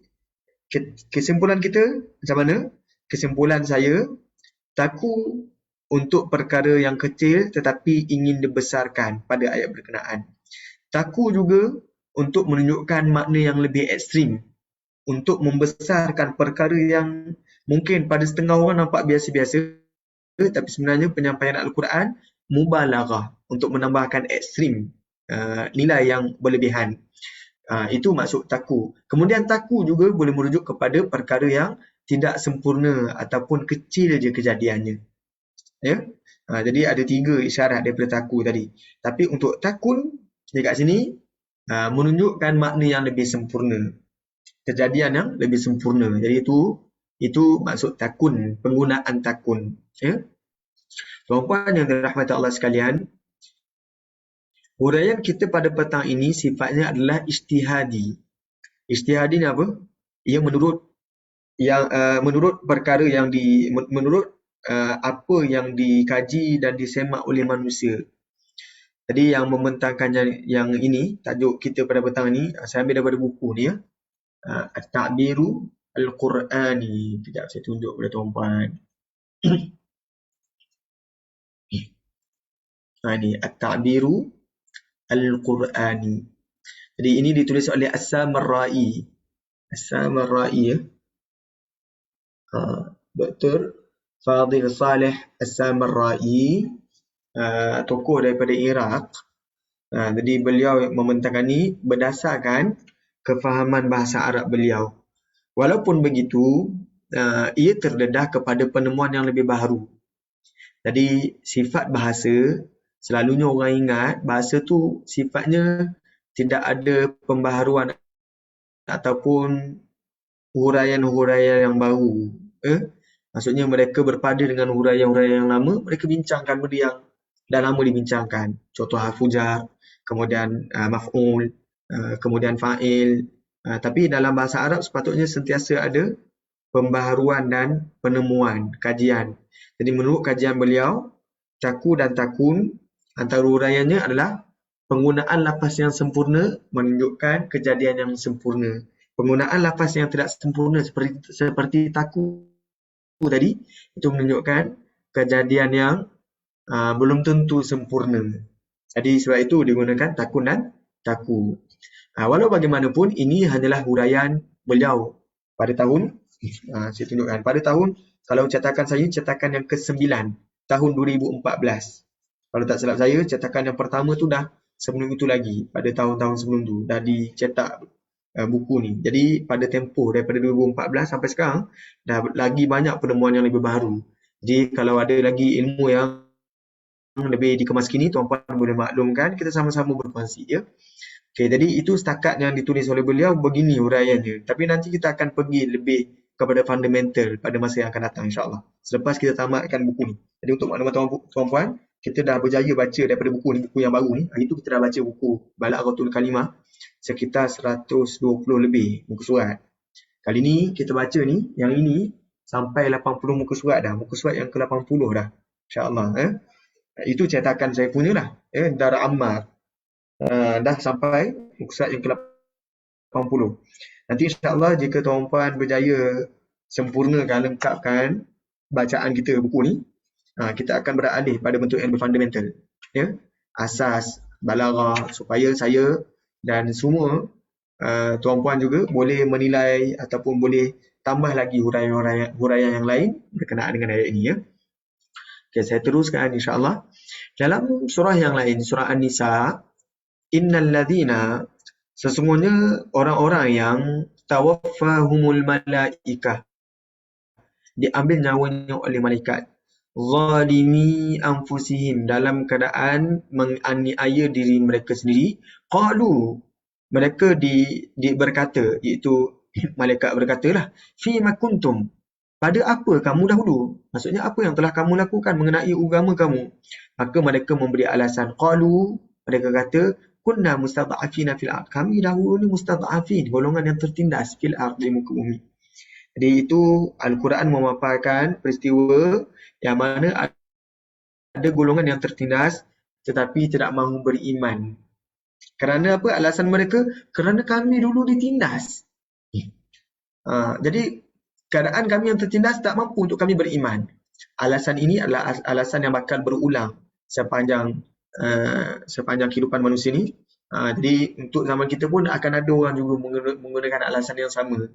kesimpulan kita macam mana? Kesimpulan saya, taku untuk perkara yang kecil tetapi ingin dibesarkan pada ayat berkenaan. Taku juga untuk menunjukkan makna yang lebih ekstrim, untuk membesarkan perkara yang mungkin pada setengah orang nampak biasa-biasa, tapi sebenarnya penyampaian Al-Quran mubalaghah, untuk menambahkan ekstrim, nilai yang berlebihan. Itu maksud taku. Kemudian taku juga boleh merujuk kepada perkara yang tidak sempurna ataupun kecil je kejadiannya. Ya? Jadi ada 3 isyarat daripada taku tadi. Tapi untuk takun dekat sini menunjukkan makna yang lebih sempurna, kejadian yang lebih sempurna. Jadi itu maksud takun, penggunaan takun. Ya? Tuan-puan yang dirahmati Allah sekalian, huraian kita pada petang ini sifatnya adalah ijtihadi. Ijtihadi ni apa? Ia menurut perkara yang menurut apa yang dikaji dan disemak oleh manusia. Jadi yang membentangkan yang ini, tajuk kita pada petang ni, saya ambil daripada buku ni ya. At-Ta'biru Al-Qur'ani. Sekejap saya tunjuk kepada tuan-puan. Ini At-Ta'biru Al-Qur'ani. Jadi ini ditulis oleh As-Samarra'i. As-Samarra'i ya. Dr. Fadil Saleh As-Samarra'i, tokoh daripada Iraq. Jadi beliau membentangkan ini berdasarkan kefahaman bahasa Arab beliau. Walaupun begitu, ia terdedah kepada penemuan yang lebih baru. Jadi sifat bahasa, selalunya orang ingat bahasa tu sifatnya tidak ada pembaharuan ataupun huraian-huraian yang baru. Maksudnya mereka berpada dengan huraian-huraian yang lama, mereka bincangkan benda yang dah lama dibincangkan. Contoh harfu jar, kemudian maf'ul, kemudian fa'il. Tapi dalam bahasa Arab sepatutnya sentiasa ada pembaharuan dan penemuan, kajian. Jadi menurut kajian beliau, taku dan takun antara huraiannya adalah penggunaan lafaz yang sempurna menunjukkan kejadian yang sempurna. Penggunaan lafaz yang tidak sempurna seperti taku tadi, itu menunjukkan kejadian yang belum tentu sempurna. Jadi sebab itu digunakan takun dan taku. Walau bagaimanapun, ini hanyalah huraian beliau pada tahun, saya tunjukkan, pada tahun, kalau cetakan saya, cetakan yang ke-9, tahun 2014. Kalau tak silap saya, cetakan yang pertama tu dah sebelum itu lagi, pada tahun-tahun sebelum tu, dah dicetak buku ni. Jadi pada tempoh daripada 2014 sampai sekarang, dah lagi banyak penemuan yang lebih baru. Jadi kalau ada lagi ilmu yang lebih dikemas kini, tuan-puan boleh maklumkan, kita sama-sama berkongsi ya. Okay, jadi itu setakat yang ditulis oleh beliau, begini huraiannya. Tapi nanti kita akan pergi lebih kepada fundamental pada masa yang akan datang insyaAllah. Selepas kita tamatkan buku ni. Jadi untuk maklumat tuan-puan, kita dah berjaya baca daripada buku ni, buku yang baru ni. Hari tu kita dah baca buku Balaghatul Kalimah, sekitar 120 lebih muka surat. Kali ni kita baca ni, yang ini sampai 80 muka surat dah. Muka surat yang ke-80 dah. InsyaAllah. Itu cetakan saya punya lah. Dar Ammar. Dah sampai muka surat yang ke-80. Nanti insyaAllah jika tuan-puan berjaya sempurnakan, lengkapkan bacaan kita buku ni, kita akan beralih pada bentuk yang fundamental. Ya? Asas, balaghah, supaya saya dan semua tuan-puan juga boleh menilai ataupun boleh tambah lagi huraian yang lain berkenaan dengan ayat ini. Ya? Okay, saya teruskan insyaAllah. Dalam surah yang lain, surah An-Nisa, innal ladhina, sesungguhnya orang-orang yang tawaffahumul malaikah, diambil nyawanya oleh malaikat, zalimi anfusihim, dalam keadaan menganiaya diri mereka sendiri, qalu, mereka berkata, iaitu malaikat berkatalah, fima kuntum, pada apa kamu dahulu? Maksudnya apa yang telah kamu lakukan mengenai agama kamu? Maka mereka memberi alasan, qalu, mereka kata, kunna mustad'afina fil ard, kami dahulu ni mustad'afin, golongan yang tertindas, fil ard, di muka bumi. Jadi itu Al-Quran memaparkan peristiwa yang mana ada golongan yang tertindas tetapi tidak mahu beriman. Kerana apa? Alasan mereka, kerana kami dulu ditindas. Jadi keadaan kami yang tertindas tak mampu untuk kami beriman. Alasan ini adalah alasan yang bakal berulang sepanjang kehidupan manusia ni. Jadi untuk zaman kita pun akan ada orang juga menggunakan alasan yang sama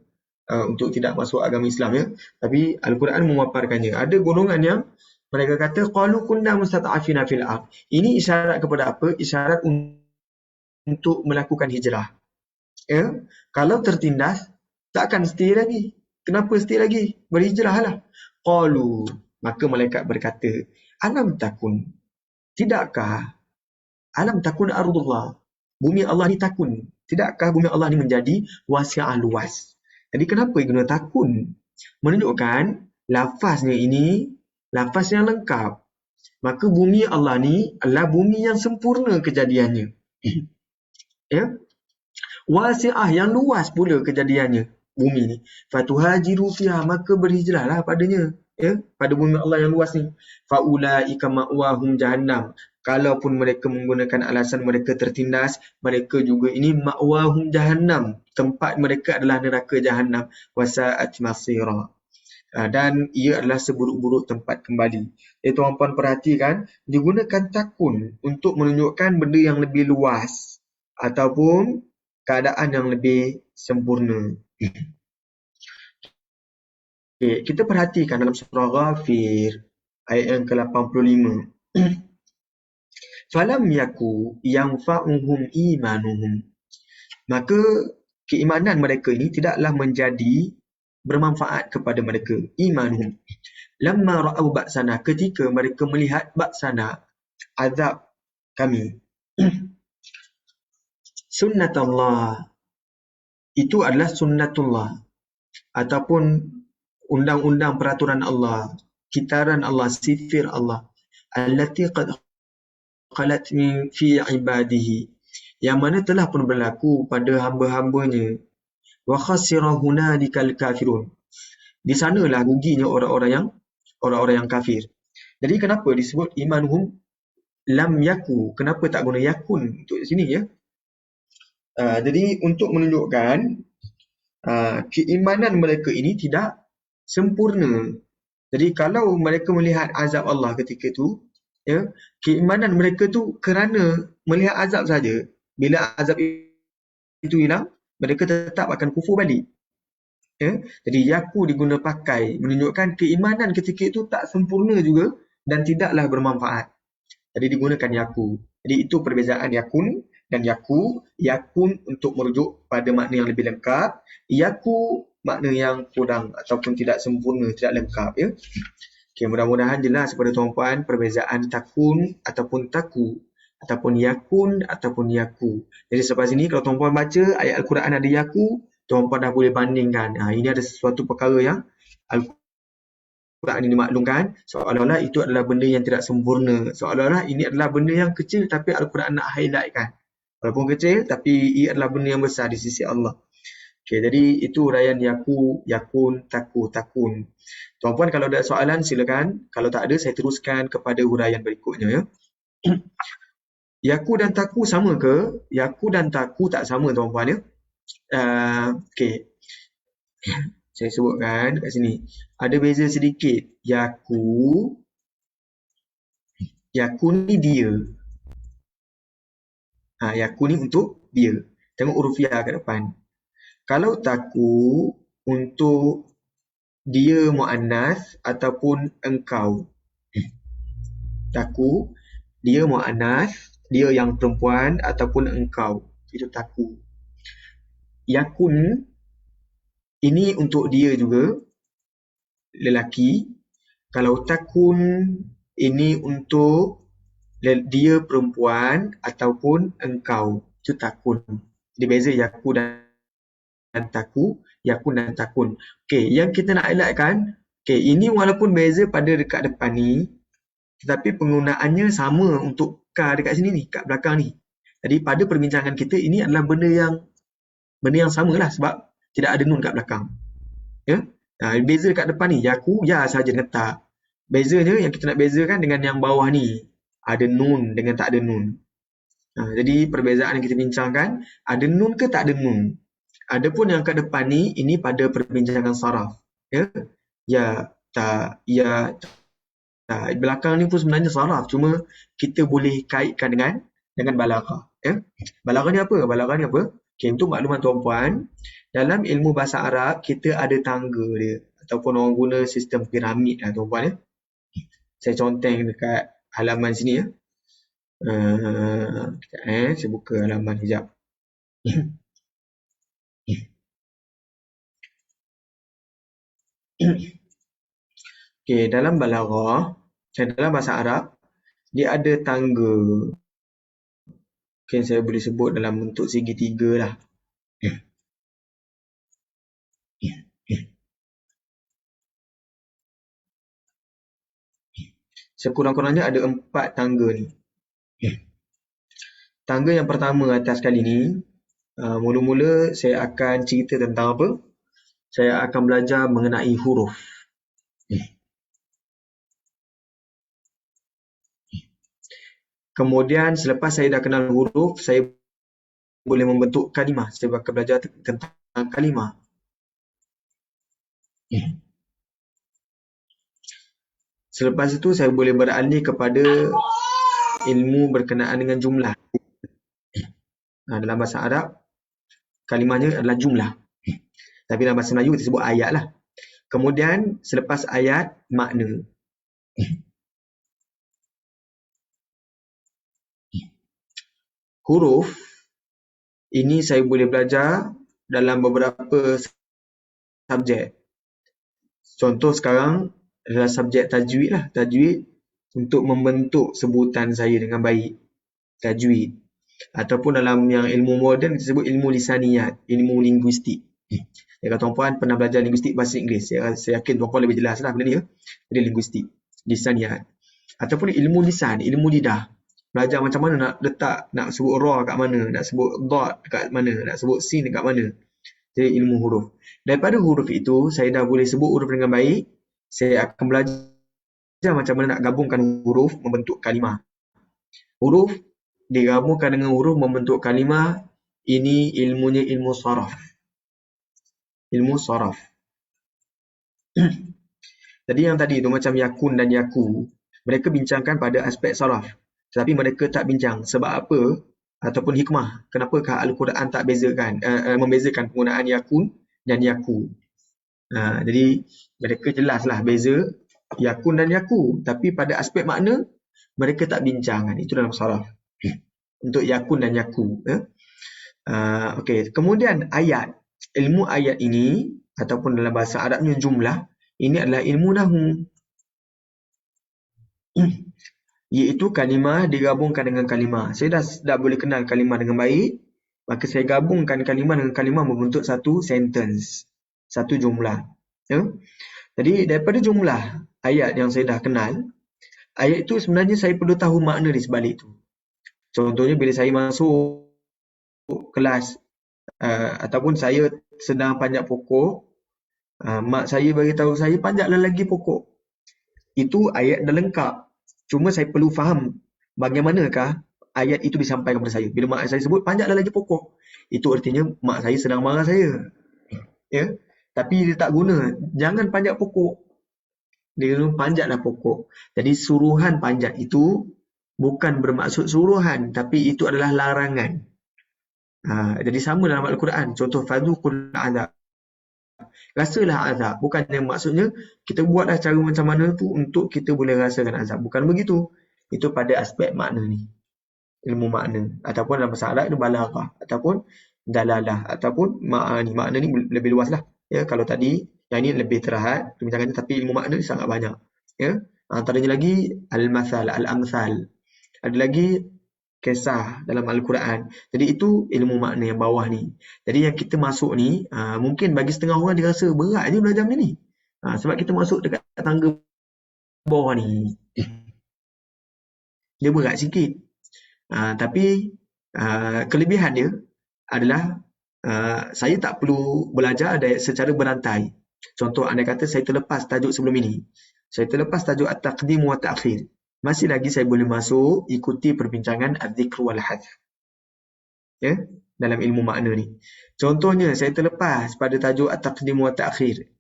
untuk tidak masuk agama Islam ya. Tapi Al-Quran memaparkannya. Ada golongan yang mereka kata qalu kunna mustad'afina fil ard. Ini isyarat kepada apa? Isyarat untuk melakukan hijrah. Ya. Kalau tertindas takkan stay lagi. Kenapa stay lagi? Berhijrahlah. Qalu, maka malaikat berkata, alam takun, tidakkah alam takun ardullah, bumi Allah ni takun, tidakkah bumi Allah ni menjadi wasi'ah, luas. Jadi kenapa guna takun? Menunjukkan lafaznya ini lafaz yang lengkap. Maka bumi Allah ni adalah bumi yang sempurna kejadiannya. Ya. wasi'ah, yang luas pula kejadiannya bumi ni. Fatuhajiru fiha, maka berhijrahlah padanya, ya, pada bumi Allah yang luas ni. Faulaika ma'wahum jahannam, kalaupun mereka menggunakan alasan mereka tertindas, mereka juga ini ma'wahum jahannam, tempat mereka adalah neraka jahannam. Wasa'at masira, dan ia adalah seburuk-buruk tempat kembali. Jadi tuan-puan perhatikan, digunakan takun untuk menunjukkan benda yang lebih luas ataupun keadaan yang lebih sempurna. Okay, kita perhatikan dalam surah Ghafir ayat yang ke-85. Falam yaku yanfa'uhum imanuhum, maka keimanan mereka ini tidaklah menjadi bermanfaat kepada mereka. Imanuhum lamma ra'au ba'sana, ketika mereka melihat ba'sana, azab kami. Sunnatullah, itu adalah sunnatullah ataupun undang-undang peraturan Allah, kitaran Allah, sifir Allah, allati qad khalat min fi ibadihi, yang mana telah pun berlaku pada hamba-hambanya. Wa khasira hunalikal kafirun, di sanalah ruginya orang-orang yang kafir. Jadi kenapa disebut imanuhum lam yaku, kenapa tak guna yakun untuk sini, ya? Jadi untuk menunjukkan keimanan mereka ini tidak sempurna. Jadi kalau mereka melihat azab Allah ketika itu, ya, keimanan mereka tu kerana melihat azab saja. Bila azab itu hilang, mereka tetap akan kufur balik. Ya? Jadi yaku diguna pakai menunjukkan keimanan ketika itu tak sempurna juga dan tidaklah bermanfaat. Jadi digunakan yaku. Jadi itu perbezaan yakun dan yaku. Yakun untuk merujuk pada makna yang lebih lengkap. Yaku makna yang kurang ataupun tidak sempurna, tidak lengkap, ya. Okay, mudah-mudahan jelas kepada tuan-puan perbezaan takun ataupun taku, ataupun yakun ataupun yaku. Jadi selepas ini kalau tuan-puan baca ayat Al-Quran ada yaku, tuan-puan dah boleh bandingkan. Ini ada sesuatu perkara yang Al-Quran ini maklumkan, seolah-olah itu adalah benda yang tidak sempurna. Seolah-olah ini adalah benda yang kecil tapi Al-Quran nak highlightkan. Walaupun kecil tapi ia adalah benda yang besar di sisi Allah. Okay, jadi itu uraian yaku, yakun, taku, takun. Tuan-puan kalau ada soalan silakan. Kalau tak ada saya teruskan kepada uraian berikutnya, ya. Yaku dan taku sama ke? Yaku dan taku tak sama, tuan-puan, ya. Okay. Saya sebutkan kat sini. Ada beza sedikit. Yaku ni dia. Yaku ni untuk dia. Tengok huruf ya kat depan. Kalau taku untuk dia muannas ataupun engkau. Taku, dia muannas, dia yang perempuan ataupun engkau. Itu taku. Yakun ini untuk dia juga, lelaki. Kalau takun ini untuk dia perempuan ataupun engkau. Itu takun. Jadi beza yaku dan taku, yakun dan takun. Okey, yang kita nak highlightkan, ini walaupun beza pada dekat depan ni, tetapi penggunaannya sama untuk ka dekat sini ni, kat belakang ni. Jadi pada perbincangan kita ini adalah benda yang samalah sebab tidak ada nun kat belakang. Ya? Beza dekat depan ni, yaku, ya saja letak. Bezanya yang kita nak bezakan dengan yang bawah ni, ada nun dengan tak ada nun. Jadi perbezaan yang kita bincangkan, ada nun ke tak ada nun. Adapun yang kat depan ni, ini pada perbincangan saraf. Ya, tak, ya, tak. Belakang ni pun sebenarnya saraf, cuma kita boleh kaitkan dengan balaghah. Balaghah ni apa? Balaghah ni apa? Okay, untuk makluman tuan-puan, dalam ilmu bahasa Arab, kita ada tangga dia. Ataupun orang guna sistem piramid lah tuan-puan, ya. Saya conteng dekat halaman sini, ya. Saya buka halaman sekejap. Okay, dalam balaghah, dalam bahasa Arab, dia ada tangga. Okay, saya boleh sebut dalam bentuk segitiga lah. Sekurang-kurangnya ada 4 tangga ni. Tangga yang pertama atas kali ni, Mula-mula saya akan cerita tentang apa? Saya akan belajar mengenai huruf. Kemudian selepas saya dah kenal huruf, saya boleh membentuk kalimah. Saya akan belajar tentang kalimah. Selepas itu saya boleh beralih kepada ilmu berkenaan dengan jumlah. Dalam bahasa Arab, kalimahnya adalah jumlah. Tapi dalam bahasa Melayu kita sebut ayat lah. Kemudian selepas ayat, makna. Huruf, ini saya boleh belajar dalam beberapa subjek. Contoh sekarang adalah subjek tajwid lah. Tajwid untuk membentuk sebutan saya dengan baik. Tajwid. Ataupun dalam yang ilmu moden kita sebut ilmu lisaniyat, ilmu linguistik. Jika tuan-puan pernah belajar linguistik bahasa Inggeris, saya yakin tuan-puan lebih jelas lah benda ni. Jadi linguistik, lisaniyat. Ataupun ilmu lisan, ilmu lidah. Belajar macam mana nak letak, nak sebut ra kat mana, nak sebut dot kat mana, nak sebut sin kat mana. Jadi ilmu huruf. Daripada huruf itu, saya dah boleh sebut huruf dengan baik. Saya akan belajar macam mana nak gabungkan huruf membentuk kalimah. Huruf digabungkan dengan huruf membentuk kalimah. Ini ilmunya ilmu saraf. Ilmu saraf. Jadi yang tadi tu macam yakun dan yaku, mereka bincangkan pada aspek saraf. Tetapi mereka tak bincang sebab apa ataupun hikmah. Kenapakah Al-Quran tak membezakan penggunaan yakun dan yaku. Jadi mereka jelaslah beza yakun dan yaku. Tapi pada aspek makna, mereka tak bincang. Itu dalam saraf. Untuk yakun dan yaku. Okey. Kemudian ayat. Ilmu ayat ini ataupun dalam bahasa Arabnya jumlah, ini adalah ilmu nahu. Iaitu kalimah digabungkan dengan kalimah. Saya dah boleh kenal kalimah dengan baik, maka saya gabungkan kalimah dengan kalimah membentuk satu sentence, satu jumlah. Jadi daripada jumlah ayat yang saya dah kenal, ayat itu sebenarnya saya perlu tahu makna di sebalik itu. Contohnya bila saya masuk kelas ataupun saya sedang panjat pokok, mak saya beritahu saya panjatlah lagi pokok. Itu ayat dah lengkap. Cuma saya perlu faham bagaimanakah ayat itu disampaikan kepada saya. Bila mak saya sebut panjatlah lagi pokok, itu artinya mak saya sedang marah saya. Ya. Tapi dia tak guna. Jangan panjat pokok. Dia guna panjatlah pokok. Jadi suruhan panjat itu bukan bermaksud suruhan, tapi itu adalah larangan. Jadi sama dalam Al-Quran. Contoh fadhuqul azab. Rasalah azab. Bukan yang maksudnya kita buatlah cara macam mana tu untuk kita boleh rasakan azab. Bukan begitu. Itu pada aspek makna ni. Ilmu makna. Ataupun dalam bahasa Arab itu balaghah. Ataupun dalalah. Ataupun ma'ani. Makna ni lebih luas lah. Ya, kalau tadi yang ini lebih terhad perbincangannya, tapi ilmu makna ni sangat banyak. Ya. Antaranya lagi al-mathal, al-amthal. Ada lagi kisah dalam Al-Quran. Jadi itu ilmu makna yang bawah ni. Jadi yang kita masuk ni, mungkin bagi setengah orang dia rasa berat je belajar benda ni. Sebab kita masuk dekat tangga bawah ni. Dia berat sikit. Tapi kelebihan dia adalah saya tak perlu belajar secara berantai. Contoh anda kata saya terlepas tajuk sebelum ini. Saya terlepas tajuk at-taqdim wa ta'khir. Masih lagi saya boleh masuk ikuti perbincangan al-dhikr wal hadf. Ya, dalam ilmu makna ni. Contohnya saya terlepas pada tajuk at-taqdim wa ta'khir.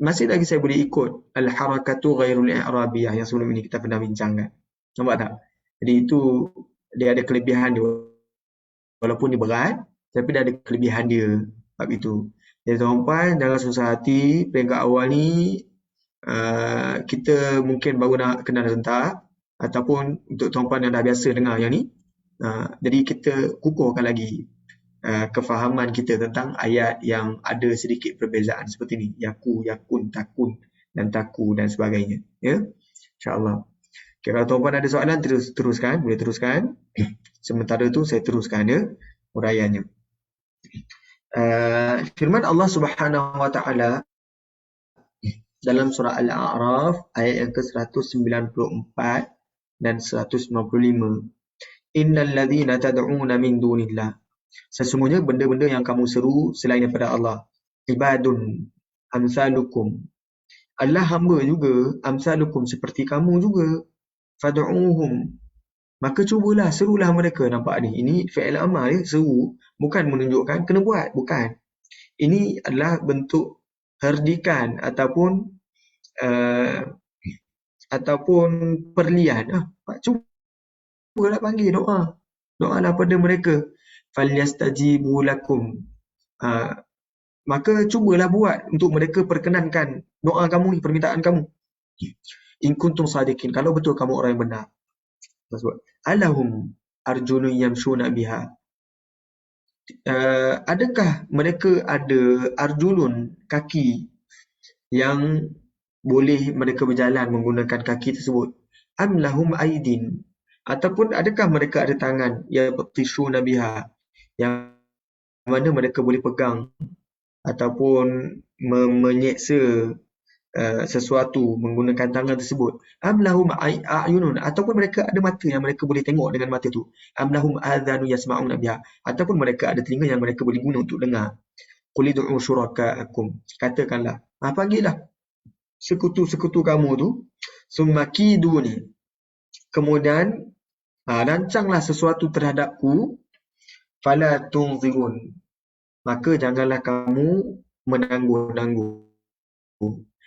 Masih lagi saya boleh ikut al-harakatu ghairul i'rabiyah yang sebelum ini kita pernah bincangkan. Nampak tak? Jadi itu dia ada kelebihan dia. Walaupun dia berat, tapi dia ada kelebihan dia. Sebab itu. Jadi tuan-puan jangan susah hati. Peringkat awal ni kita mungkin baru nak kenal rentak. Ataupun untuk tuan-puan yang dah biasa dengar yang ni, jadi kita kukuhkan lagi kefahaman kita tentang ayat yang ada sedikit perbezaan seperti ni, yaku, yakun, takun dan taku dan sebagainya. Ya, insyaAllah. Okay, kalau tuan-puan ada soalan teruskan, boleh teruskan. Sementara tu saya teruskan ya uraiannya. Firman Allah Subhanahu wa taala dalam surah Al-A'raf ayat yang ke-194 dan 195. Innal ladzina tad'una min dunillah. Sesungguhnya benda-benda yang kamu seru selain daripada Allah, ibadun amsalukum, adalah hamba juga, amsalukum, seperti kamu juga. Fad'uuhum, maka cubalah, serulah mereka. Nampak ni, ini fi'il amar ya, seru, bukan menunjukkan kena buat, bukan. Ini adalah bentuk herdikan ataupun perlian. Cubalah panggil doa. Doalah pada mereka. Falyastajibu lakum. Maka cubalah buat untuk mereka perkenankan doa kamu ni, permintaan kamu. In kuntum sadiqin, kalau betul kamu orang yang benar. Alahum arjulun yamshuna biha. Adakah mereka ada arjulun, kaki yang boleh mereka berjalan menggunakan kaki tersebut? Am lahum aidin, ataupun adakah mereka ada tangan, yabtishuna biha, yang mana mereka boleh pegang ataupun menyeksa sesuatu menggunakan tangan tersebut. Am lahum a'yunun, ataupun mereka ada mata yang mereka boleh tengok dengan mata tu. Am lahum adhanu yasma'una biha, ataupun mereka ada telinga yang mereka boleh guna untuk dengar. Qul ud'u syuraka'akum, katakanlah, panggillah sekutu-sekutu kamu tu, summa kiduni, kemudian rancanglah sesuatu terhadapku, fala tunzirun, maka janganlah kamu menangguh-nangguh.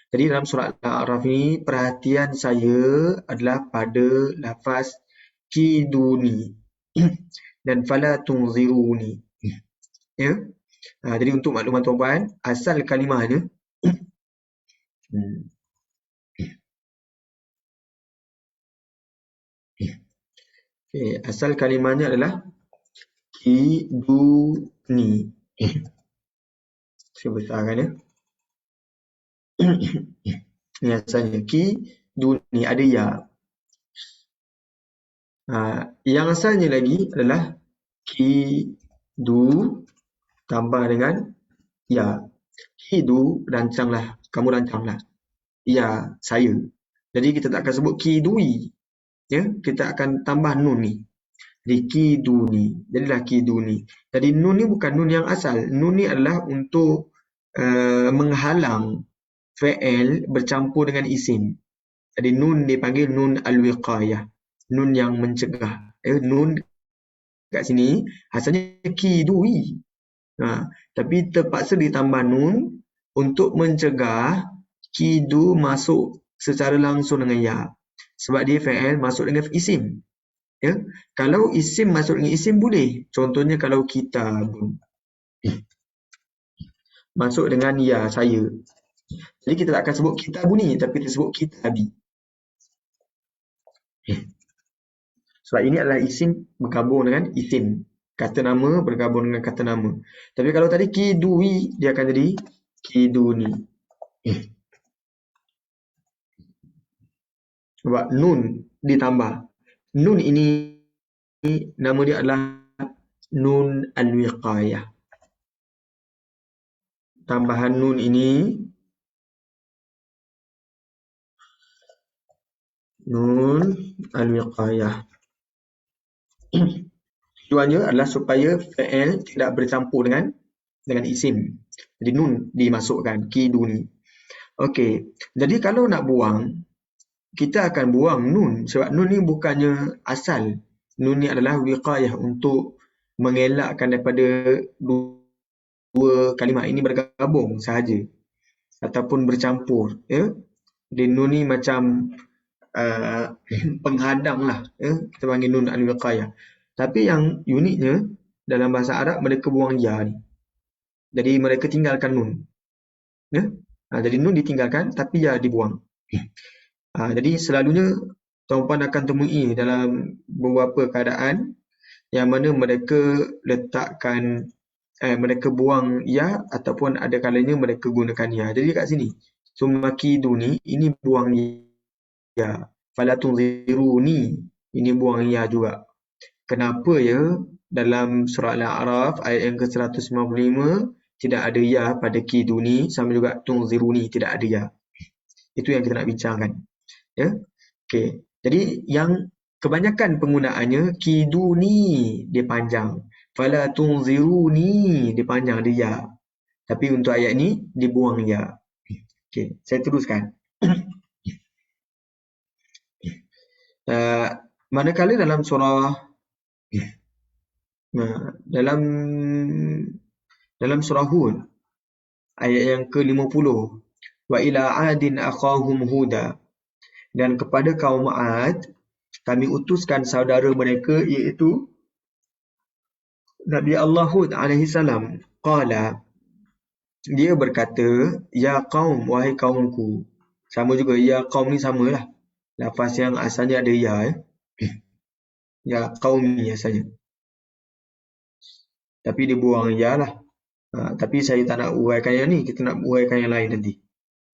Jadi dalam surah Al-A'raf ni, perhatian saya adalah pada lafaz kiduni dan fala tunziruni. Ya. Jadi untuk makluman tuan-puan, asal kalimahnya asal kalimahnya adalah kiduni. Saya besarkan ya. Ni asalnya kiduni, ada ya. Yang asalnya lagi adalah kidu tambah dengan ya. Kidu, rancanglah, kamu rancanglah. Ya, saya. Jadi kita tak akan sebut kidui. Ya, kita akan tambah nun ni. Jadi kiduni. Jadilah kiduni. Jadi nun ni bukan nun yang asal. Nun ni adalah untuk menghalang fi'il bercampur dengan isim. Jadi nun dipanggil nun al-wiqayah. Nun yang mencegah. Nun kat sini asalnya kidui. Tapi terpaksa ditambah nun untuk mencegah kidu masuk secara langsung dengan ya. Sebab dia fi'il masuk dengan isim. Ya? Kalau isim masuk dengan isim boleh. Contohnya kalau kitabun masuk dengan ya, saya. Jadi kita tak akan sebut kitabuni, tapi kita sebut kitabi. Sebab ini adalah isim bergabung dengan isim. Kata nama bergabung dengan kata nama. Tapi kalau tadi kidui, dia akan jadi kiduni. Sebab nun ditambah. Nun ini nama dia adalah nun al-wiqayah. Tambahan nun ini nun al-wiqayah. Tujuannya adalah supaya fi'il tidak bercampur dengan isim. Jadi nun dimasukkan, kiduni. Okey. Jadi kalau nak buang, kita akan buang nun. Sebab nun ni bukannya asal. Nun ni adalah wiqayah untuk mengelakkan daripada dua kalimah ini bergabung sahaja. Ataupun bercampur. Ya? Jadi nun ni macam penghadang lah. Ya? Kita panggil nun al-wiqayah. Tapi yang uniknya, dalam bahasa Arab mereka buang ya ni. Jadi mereka tinggalkan nun. Ya? Jadi nun ditinggalkan tapi ya dibuang. Jadi selalunya tuan-puan akan temui dalam beberapa keadaan yang mana mereka letakkan mereka buang ya ataupun ada kalanya mereka gunakan ya. Jadi kat sini sumakiduni, ini buang ya. Falatunziruni, ini buang ya juga. Kenapa ya dalam surah Al-A'raf ayat yang ke-195 tidak ada ya pada kiduni, sama juga tunziruni tidak ada ya. Itu yang kita nak bincangkan. Ya. Okey. Jadi yang kebanyakan penggunaannya kiduni dia panjang. Fala tunziruni, dia panjang dia ya. Tapi untuk ayat ni dibuang ya. Okey, saya teruskan. Manakala dalam surah dalam surah Hud ayat yang ke-50, wa ila adin akhahum huda, dan kepada kaum Ad kami utuskan saudara mereka iaitu Nabi Allah Hud alaihi salam. Qala, dia berkata, ya qaum, wahai kaumku. Sama juga, ya qaum ni samalah. Lafaz yang asalnya ada ya. Ya qaumi asalnya. Tapi dia buang ya lah. Tapi saya tak nak uraikan yang ni, kita nak uraikan yang lain nanti.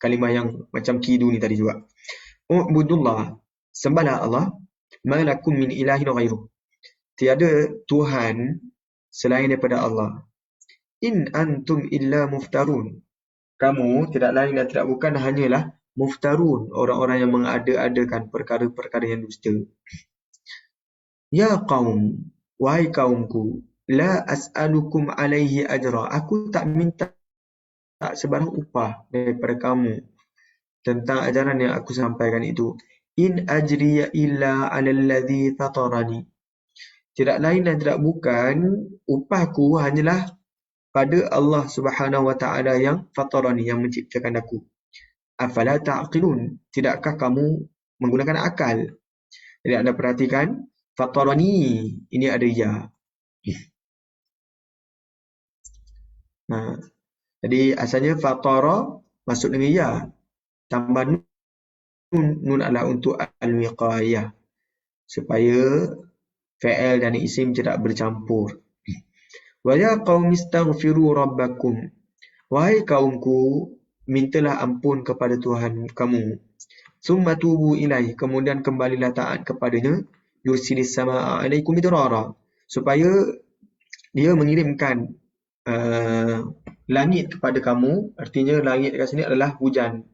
Kalimah yang macam kidu ni tadi juga. Ubudullah, sembahlah Allah, malakum min ilahin ghairuh. Tiada Tuhan selain daripada Allah. In antum illa muftarun. Kamu tidak lain dan tidak bukan hanyalah muftarun, orang-orang yang mengada-adakan perkara-perkara yang dusta. Ya qaum, wahai kaumku, la as'alukum alaihi ajra. Aku tak minta sebarang upah daripada kamu tentang ajaran yang aku sampaikan itu. In ajriya illa 'alal ladzi fatarani. Tidak lain dan tidak bukan upahku hanyalah pada Allah Subhanahu wa taala yang fatarani, yang menciptakan aku. Afala ta'qilun? Tidakkah kamu menggunakan akal? Jadi anda perhatikan fatarani ini ada ya. Jadi asalnya fatara masuk dengan ya. Tambah nun adalah untuk al-wiqayah, supaya fa'il dan isim tidak bercampur. Wa ya qaumi astaghfiru rabbakum. Wahai kaumku, mintalah ampun kepada Tuhan kamu. Summa tubu ilaih, kemudian kembalilah taat kepadanya. Yursilis samaa alaikum midrara, supaya dia mengirimkan langit kepada kamu. Artinya langit dekat sini adalah hujan.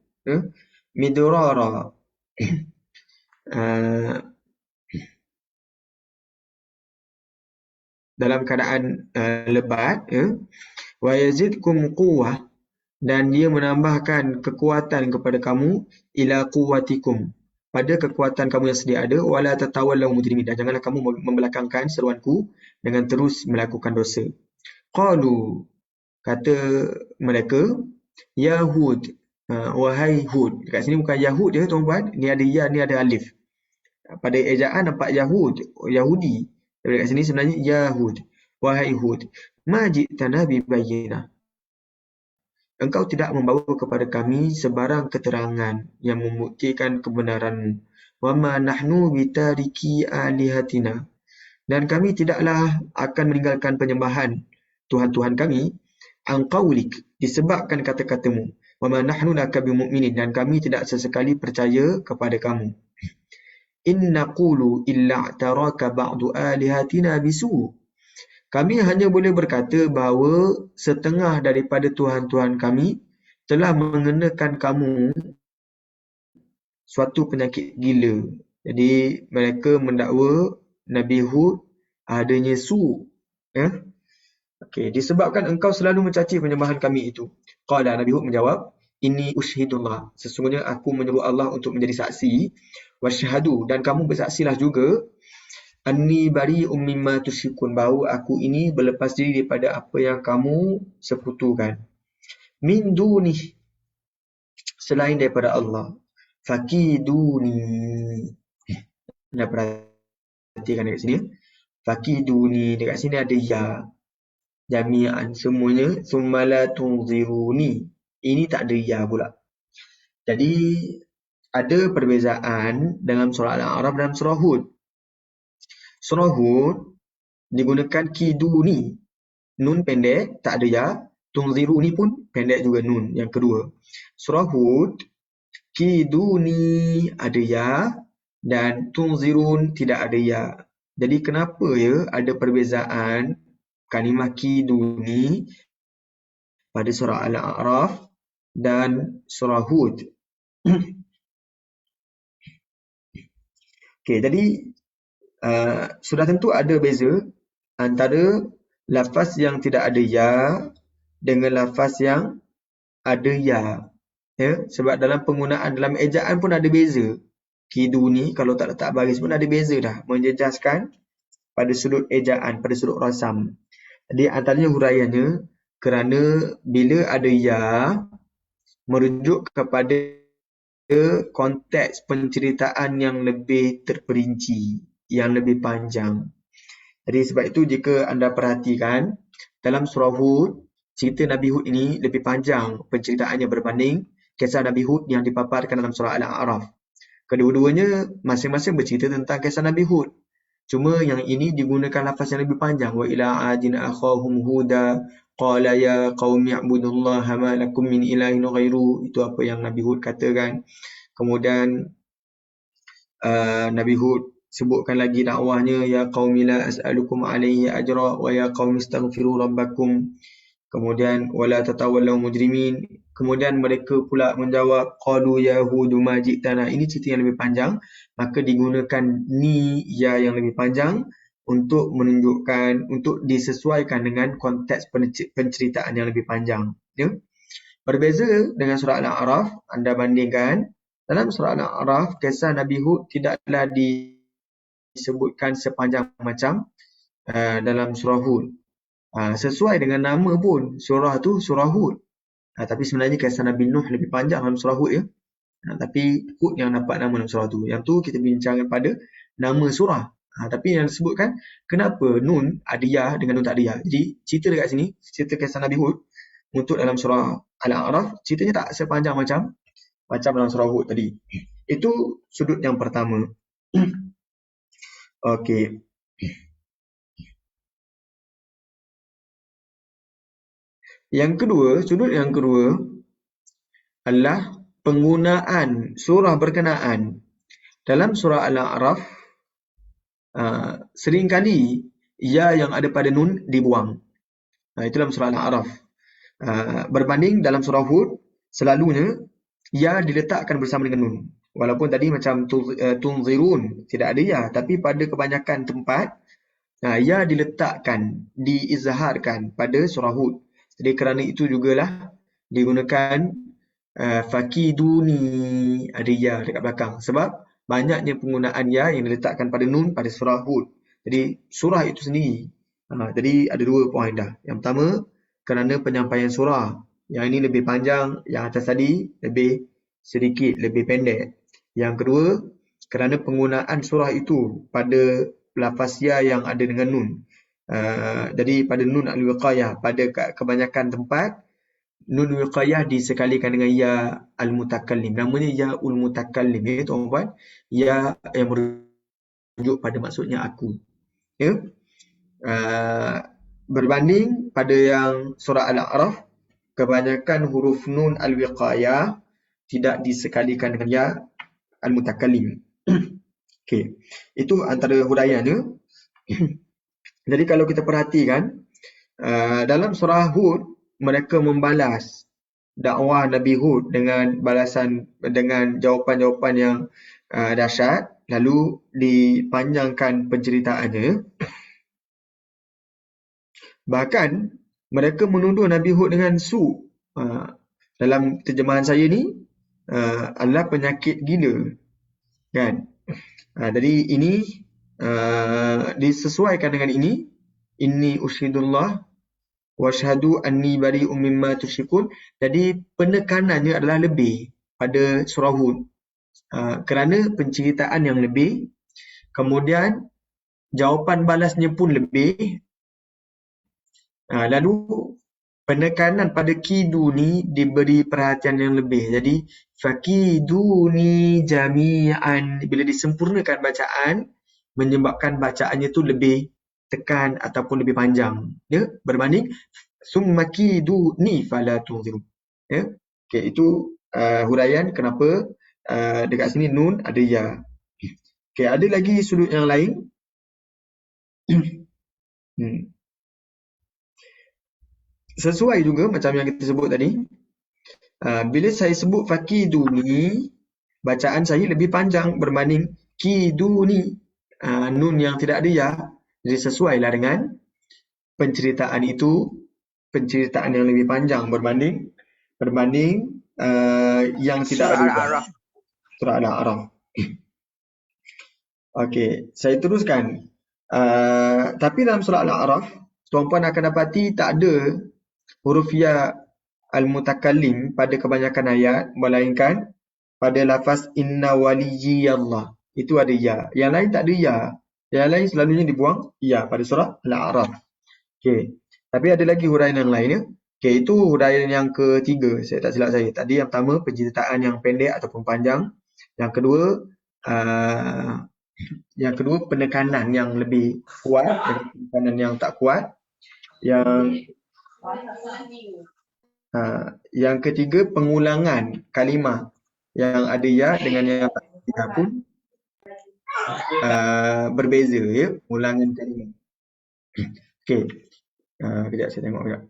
Midrara. Dalam keadaan lebat. Wa yazidkum quwwah, dan dia menambahkan kekuatan kepada kamu, ila quwwatikum, pada kekuatan kamu yang sedia ada, wala tatawallaw mujrimin, dan janganlah kamu membelakangkan seruanku dengan terus melakukan dosa. Qalu, kata mereka, Yahud, wahai Hud. Dekat sini bukan Yahud dia tuan-tuan, ni ada ya, ni ada alif. Pada ejaan nampak Yahud, Yahudi. Tapi dekat sini sebenarnya Yahud, wahai Hud, ma ji'tana bi bayyinah. Engkau tidak membawa kepada kami sebarang keterangan yang membuktikan kebenaranmu. Wa ma nahnu bitariki alihatina. Dan kami tidaklah akan meninggalkan penyembahan Tuhan-Tuhan kami, an qawlik, disebabkan kata-katamu. Wa ma nahnu laka bimu'minin, dan kami tidak sesekali percaya kepada kamu. In naqulu illa i'taraka ba'du alihatina bisu. Kami hanya boleh berkata bahawa setengah daripada Tuhan-Tuhan kami telah mengenakan kamu suatu penyakit gila. Jadi mereka mendakwa Nabi Hud adanya su. Okey, disebabkan engkau selalu mencaci penyembahan kami itu. Qala, Nabi Hud menjawab, inni ushhidullah, sesungguhnya aku menyeru Allah untuk menjadi saksi, wasyhadu, dan kamu bersaksilah juga, anni bari'um mimma tusyrikun, bahawa aku ini berlepas diri daripada apa yang kamu sekutukan. Min dunih, selain daripada Allah. Fakiduni. Anda perhatikan dekat sini. Fakiduni, dekat sini ada ya. Jami'an, semuanya. Summala tunziruni. Ini tak ada ya pula. Jadi ada perbezaan dalam surah Al-A'raf dan surah Hud. Surah Hud digunakan kiduni, nun pendek, tak ada ya. Tunziruni pun pendek juga nun yang kedua. Surah Hud, kiduni ada ya, dan tunzirun tidak ada ya. Jadi kenapa ya ada perbezaan kalimah kiduni pada surah Al-A'raf dan surah Hud? Okey, jadi sudah tentu ada beza antara lafaz yang tidak ada ya dengan lafaz yang ada ya. Ya, sebab dalam penggunaan dalam ejaan pun ada beza. Kidu ni kalau tak letak baris pun ada beza dah, menjejaskan pada sudut ejaan, pada sudut rasam. Jadi antaranya huraiannya, kerana bila ada ya merujuk kepada konteks penceritaan yang lebih terperinci, yang lebih panjang. Jadi sebab itu jika anda perhatikan dalam surah Hud, cerita Nabi Hud ini lebih panjang penceritaannya berbanding kisah Nabi Hud yang dipaparkan dalam surah Al-A'raf. Kedua-duanya masing-masing bercerita tentang kisah Nabi Hud. Cuma yang ini digunakan lafaz yang lebih panjang. Wa ila adin akhahum huda qala ya qaumi ibudullaha ma lakum min ilahin ghairu. Itu apa yang Nabi Hud katakan. Kemudian Nabi Hud sebutkan lagi dakwahnya, ya qaumi la as'alukum alaihi ajra wa ya qaumi astaghfiru rabbakum. Kemudian wala tatawallaw mujrimin. Kemudian mereka pula menjawab qalu ya hudu ma ji'tana. Ini cerita yang lebih panjang, maka digunakan ni ya yang lebih panjang untuk menunjukkan, untuk disesuaikan dengan konteks penceritaan yang lebih panjang, ya. Berbeza dengan surah Al-A'raf, anda bandingkan dalam surah Al-A'raf, kisah Nabi Hud tidaklah disebutkan sepanjang macam dalam surah Hud. Sesuai dengan nama pun, surah tu surah Hud. Tapi sebenarnya kisah Nabi Nuh lebih panjang dalam surah Hud, ya. Tapi Hud yang dapat nama dalam surah tu. Yang tu kita bincangkan pada nama surah. Tapi yang disebutkan, kenapa Nun ada ya dengan Nun tak ada ya. Jadi cerita dekat sini, cerita kisah Nabi Hud untuk dalam surah Al-A'raf, ceritanya tak sepanjang macam dalam surah Hud tadi. Itu sudut yang pertama. Okey. Yang kedua, sudut yang kedua adalah penggunaan surah berkenaan. Dalam surah Al-A'raf, seringkali ya yang ada pada Nun dibuang. Itu dalam surah Al-A'raf. Berbanding dalam surah Hud, selalunya ya diletakkan bersama dengan Nun. Walaupun tadi macam tunzirun, tidak ada ya. Tapi pada kebanyakan tempat, ya diletakkan, diizharkan pada surah Hud. Jadi kerana itu jugalah digunakan fakiduni, ada ya dekat belakang. Sebab banyaknya penggunaan ya yang diletakkan pada Nun pada surah Hud. Jadi surah itu sendiri. Jadi ada dua poin dah. Yang pertama, kerana penyampaian surah. Yang ini lebih panjang, yang atas tadi lebih sedikit, lebih pendek. Yang kedua, kerana penggunaan surah itu pada lafaz ya yang ada dengan Nun. Jadi pada Nun al-wiqayah, pada kebanyakan tempat, Nun wiqayah disekalikan dengan ya al-mutakallim. Namanya ya ul-mutakallim. Ya tuan-tuan, ya yang merujuk pada maksudnya aku. Ya. Berbanding pada yang surah Al-A'raf, kebanyakan huruf Nun al-wiqayah tidak disekalikan dengan ya al-mutakallim. Okey. Itu antara huraiannya. Jadi kalau kita perhatikan, dalam surah Hud, mereka membalas dakwah Nabi Hud dengan balasan, dengan jawapan-jawapan yang dahsyat, lalu dipanjangkan penceritaannya. Bahkan mereka menuduh Nabi Hud dengan su. Dalam terjemahan saya ni adalah penyakit gila, kan? Jadi ini disesuaikan dengan ini. Inni usyhidullah wa asyhadu anni bari'um mimma tusyrikun. Jadi penekanannya adalah lebih pada surah Hud. Kerana penceritaan yang lebih, kemudian jawapan balasnya pun lebih. Lalu penekanan pada kidu ni diberi perhatian yang lebih. Jadi fakiduni jami'an, bila disempurnakan bacaan, menyebabkan bacaannya tu lebih tekan ataupun lebih panjang, ya, berbanding summa kiduni fala tunziru, ya. Okey, itu huraian kenapa dekat sini nun ada ya. Okey, ada lagi sudut yang lain. Sesuai juga macam yang kita sebut tadi. Bila saya sebut fakiduni, bacaan saya lebih panjang berbanding kiduni. Nun yang tidak ada ya. Jadi sesuailah dengan penceritaan itu penceritaan yang lebih panjang berbanding yang tidak Surah ada Al-A'raf. surah Al-A'raf. Okey, saya teruskan. Tapi dalam surah Al-A'raf, tuan-puan akan dapati tak ada huruf ya al-mutakallim pada kebanyakan ayat, melainkan pada lafaz inna waliyallah. Itu ada ya. Yang lain tak ada ya. Yang lain selalunya dibuang ya pada surah Al-A'raf. Okey. Tapi ada lagi huraian yang lain ya. Okey, itu huraian yang ketiga. Saya tak silap saya. Tadi yang pertama penceritaan yang pendek ataupun panjang. Yang kedua penekanan yang lebih kuat dengan penekanan yang tak kuat. Yang ketiga pengulangan kalimah yang ada ya dengan yang tak ada ya pun berbeza ya, ulangan kalimah. Okey. Kejap saya tengok kejap.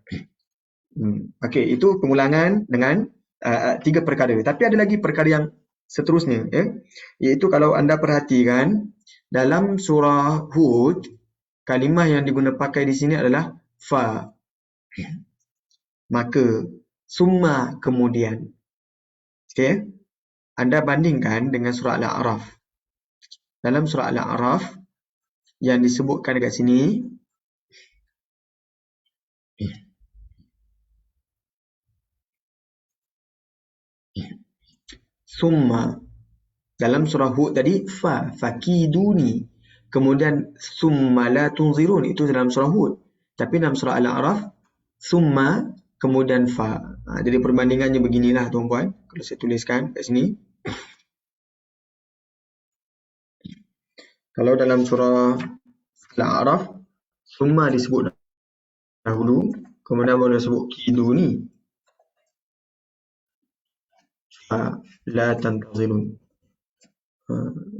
Okey, itu pengulangan dengan 3 perkara. Tapi ada lagi perkara yang seterusnya ya. Iaitu kalau anda perhatikan dalam surah Hud, kalimah yang diguna pakai di sini adalah fa. Maka summa kemudian. Okey. Anda bandingkan dengan surah Al-A'raf. Dalam surah Al-A'raf yang disebutkan dekat sini summa. Dalam surah Hud tadi fakiduni. Kemudian summa la tunzirun, itu dalam surah Hud. Tapi dalam surah Al-A'raf summa kemudian fa. Jadi perbandingannya beginilah tuan-puan. Kalau saya tuliskan kat sini. Kalau dalam surah Al-A'raf summa disebut dahulu, kemudian baru disebut kiduni. La tantazirun.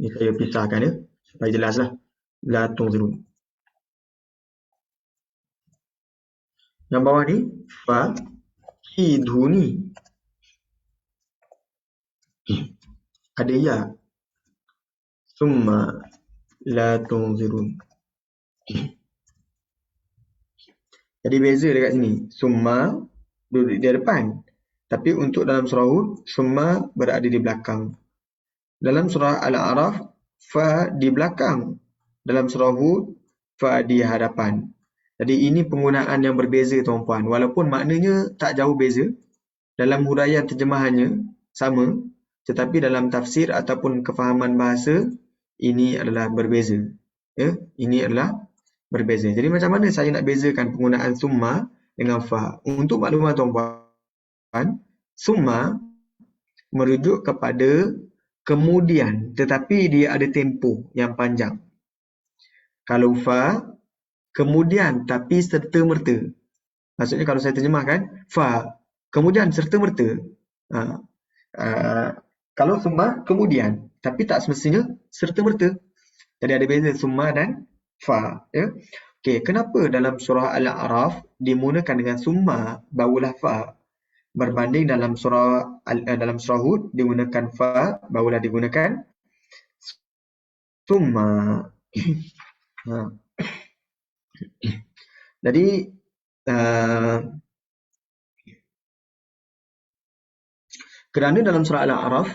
Ni saya pisahkan ya, supaya jelaslah. La tunzirun. Yang bawah ni fa kiduni. Ada ya. Summa la tunzirun. Jadi beza dekat sini. Summa duduk di depan. Tapi untuk dalam surah Hud, summa berada di belakang. Dalam surah Al-A'raf, fa di belakang. Dalam surah Hud, fa di hadapan. Jadi ini penggunaan yang berbeza tuan-puan. Walaupun maknanya tak jauh beza. Dalam huraian terjemahannya sama. Tetapi dalam tafsir ataupun kefahaman bahasa, ini adalah berbeza. Ya, ini adalah berbeza. Jadi macam mana saya nak bezakan penggunaan summa dengan fa? Untuk makluman tuan-puan, summa merujuk kepada kemudian, tetapi dia ada tempoh yang panjang. Kalau fa, kemudian tapi serta-merta. Maksudnya kalau saya terjemahkan, fa, kemudian serta-merta. Kalau summa, kemudian. Tapi tak semestinya serta-merta. Jadi ada beza summa dan fa. Ya? Okey, kenapa dalam surah Al-A'raf dimulakan dengan summa, barulah fa? Berbanding dalam surah Hud digunakan fa, barulah digunakan summa. Jadi kerana dalam surah Al-A'raf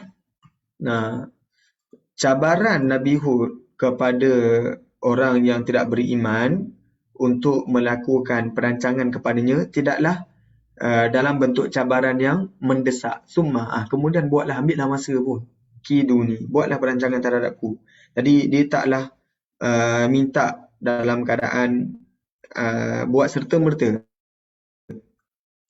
cabaran Nabi Hud kepada orang yang tidak beriman untuk melakukan perancangan kepadanya tidaklah dalam bentuk cabaran yang mendesak. Summa, kemudian buatlah, ambillah masa pun. Kiduni, buatlah perancangan terhadapku. Jadi dia taklah minta dalam keadaan buat serta-merta.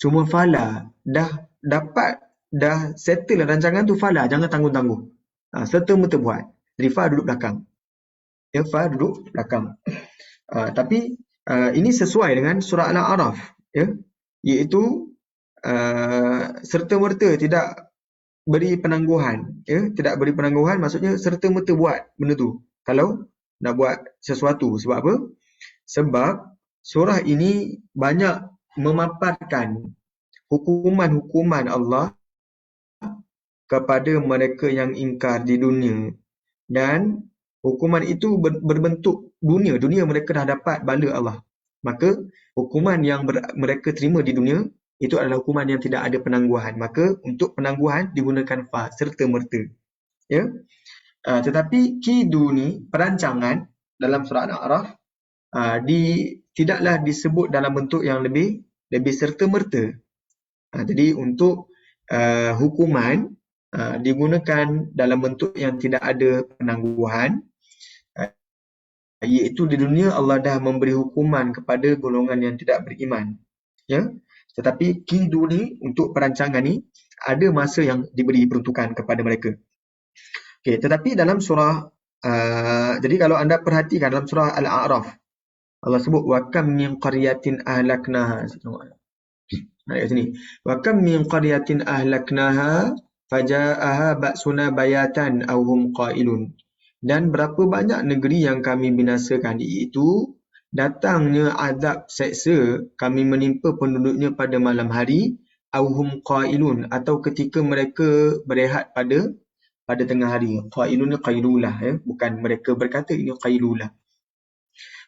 Cuma fala, dah settle rancangan tu, fala, jangan tangguh-tangguh. Serta-merta buat. Jadi fa duduk belakang. Ya, fa duduk belakang. Tapi ini sesuai dengan surah Al-A'raf, ya, iaitu serta-merta tidak beri penangguhan, ya, tidak beri penangguhan maksudnya serta-merta buat benda tu kalau nak buat sesuatu. Sebab apa? Sebab surah ini banyak memaparkan hukuman-hukuman Allah kepada mereka yang ingkar di dunia, dan hukuman itu berbentuk dunia mereka dah dapat bala Allah. maka hukuman yang mereka terima di dunia itu adalah hukuman yang tidak ada penangguhan. Maka untuk penangguhan digunakan fa serta merta. Ya. Tetapi kidu ni perancangan dalam surah Al-A'raf tidaklah disebut dalam bentuk yang lebih serta merta. Jadi untuk hukuman digunakan dalam bentuk yang tidak ada penangguhan, iaitu di dunia Allah dah memberi hukuman kepada golongan yang tidak beriman. Ya. Tetapi kidu ni untuk perancangan ni ada masa yang diberi peruntukan kepada mereka. Okey, tetapi dalam surah jadi kalau anda perhatikan dalam surah Al-A'raf, Allah sebut wa kam min qaryatin ahlaknaha. Ayat sini. Wa kam min qaryatin ahlaknaha faja'aha ba'suna bayatan aw hum qailun. Dan berapa banyak negeri yang kami binasakan, iaitu datangnya azab seksa kami menimpa penduduknya pada malam hari, aw hum qailun, atau ketika mereka berehat pada tengah hari. Qailun ni qailulah, ya, bukan mereka berkata, ini qailulah.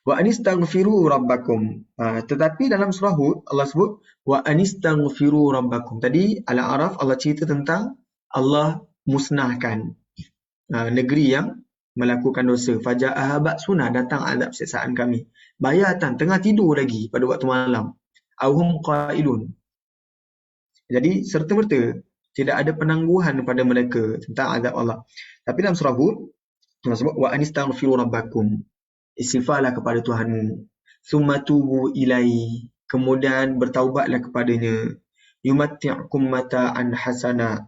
Wa anistaghfiru rabbakum. Tetapi dalam surah Hud Allah sebut wa anistaghfiru rabbakum. Tadi Al-A'raf Allah cerita tentang Allah musnahkan negeri yang melakukan dosa. Faja'aha ba'suna, datang azab siksaan kami. Bayatan, tengah tidur lagi pada waktu malam. Auhum qailun. Jadi serta-merta tidak ada penangguhan pada mereka tentang azab Allah. Tapi dalam surah Hud Allah sebut wa anistaghfiru rabbakum. Istighfarlah kepada Tuhanmu. Summa tubu ilaihi, kemudian bertaubatlah kepadanya. Yumatti'kum mata'an hasana,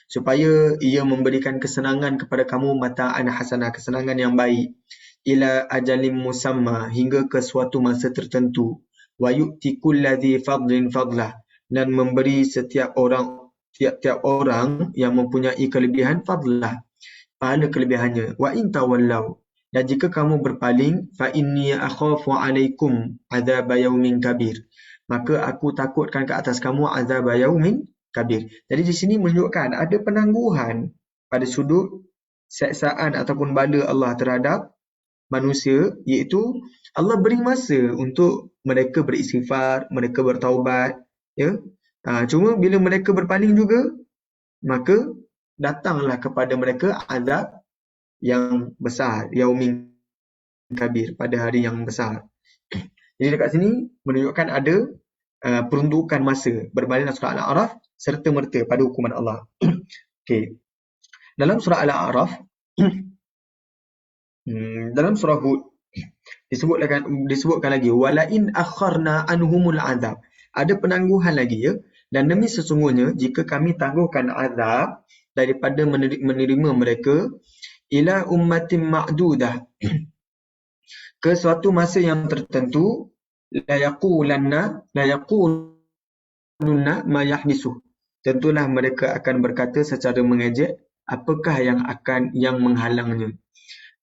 supaya ia memberikan kesenangan kepada kamu, mata'an hasana, kesenangan yang baik. Ila ajalim musamma, hingga ke suatu masa tertentu. Wa yu'ti kulladhi fadlin fadlah, dan memberi tiap-tiap orang yang mempunyai kelebihan fadlah, pahala kelebihannya. Wa in tawallau, dan jika kamu berpaling, fa inni akhafu alaikum azab yaumin kabir, maka aku takutkan ke atas kamu azab yaumin kabir. Jadi di sini menunjukkan ada penangguhan pada sudut seksaan ataupun bala Allah terhadap manusia, iaitu Allah beri masa untuk mereka beristighfar, mereka bertaubat, ya. Cuma bila mereka berpaling juga, maka datanglah kepada mereka azab yang besar, yaumin kabir, pada hari yang besar. Jadi dekat sini menunjukkan ada peruntukan masa berbanding surah Al-A'raf serta merta pada hukuman Allah. Okey. Dalam surah Al-A'raf dalam surah Hud disebutkan lagi wala in akharna anhumul azab. Ada penangguhan lagi, ya. Dan demi sesungguhnya jika kami tangguhkan azab daripada menerima mereka ila ummatin ma'dudah, ke suatu masa yang tertentu, la yaqulunna ma yahbisu, tentulah mereka akan berkata secara mengejek, apakah yang menghalangnya.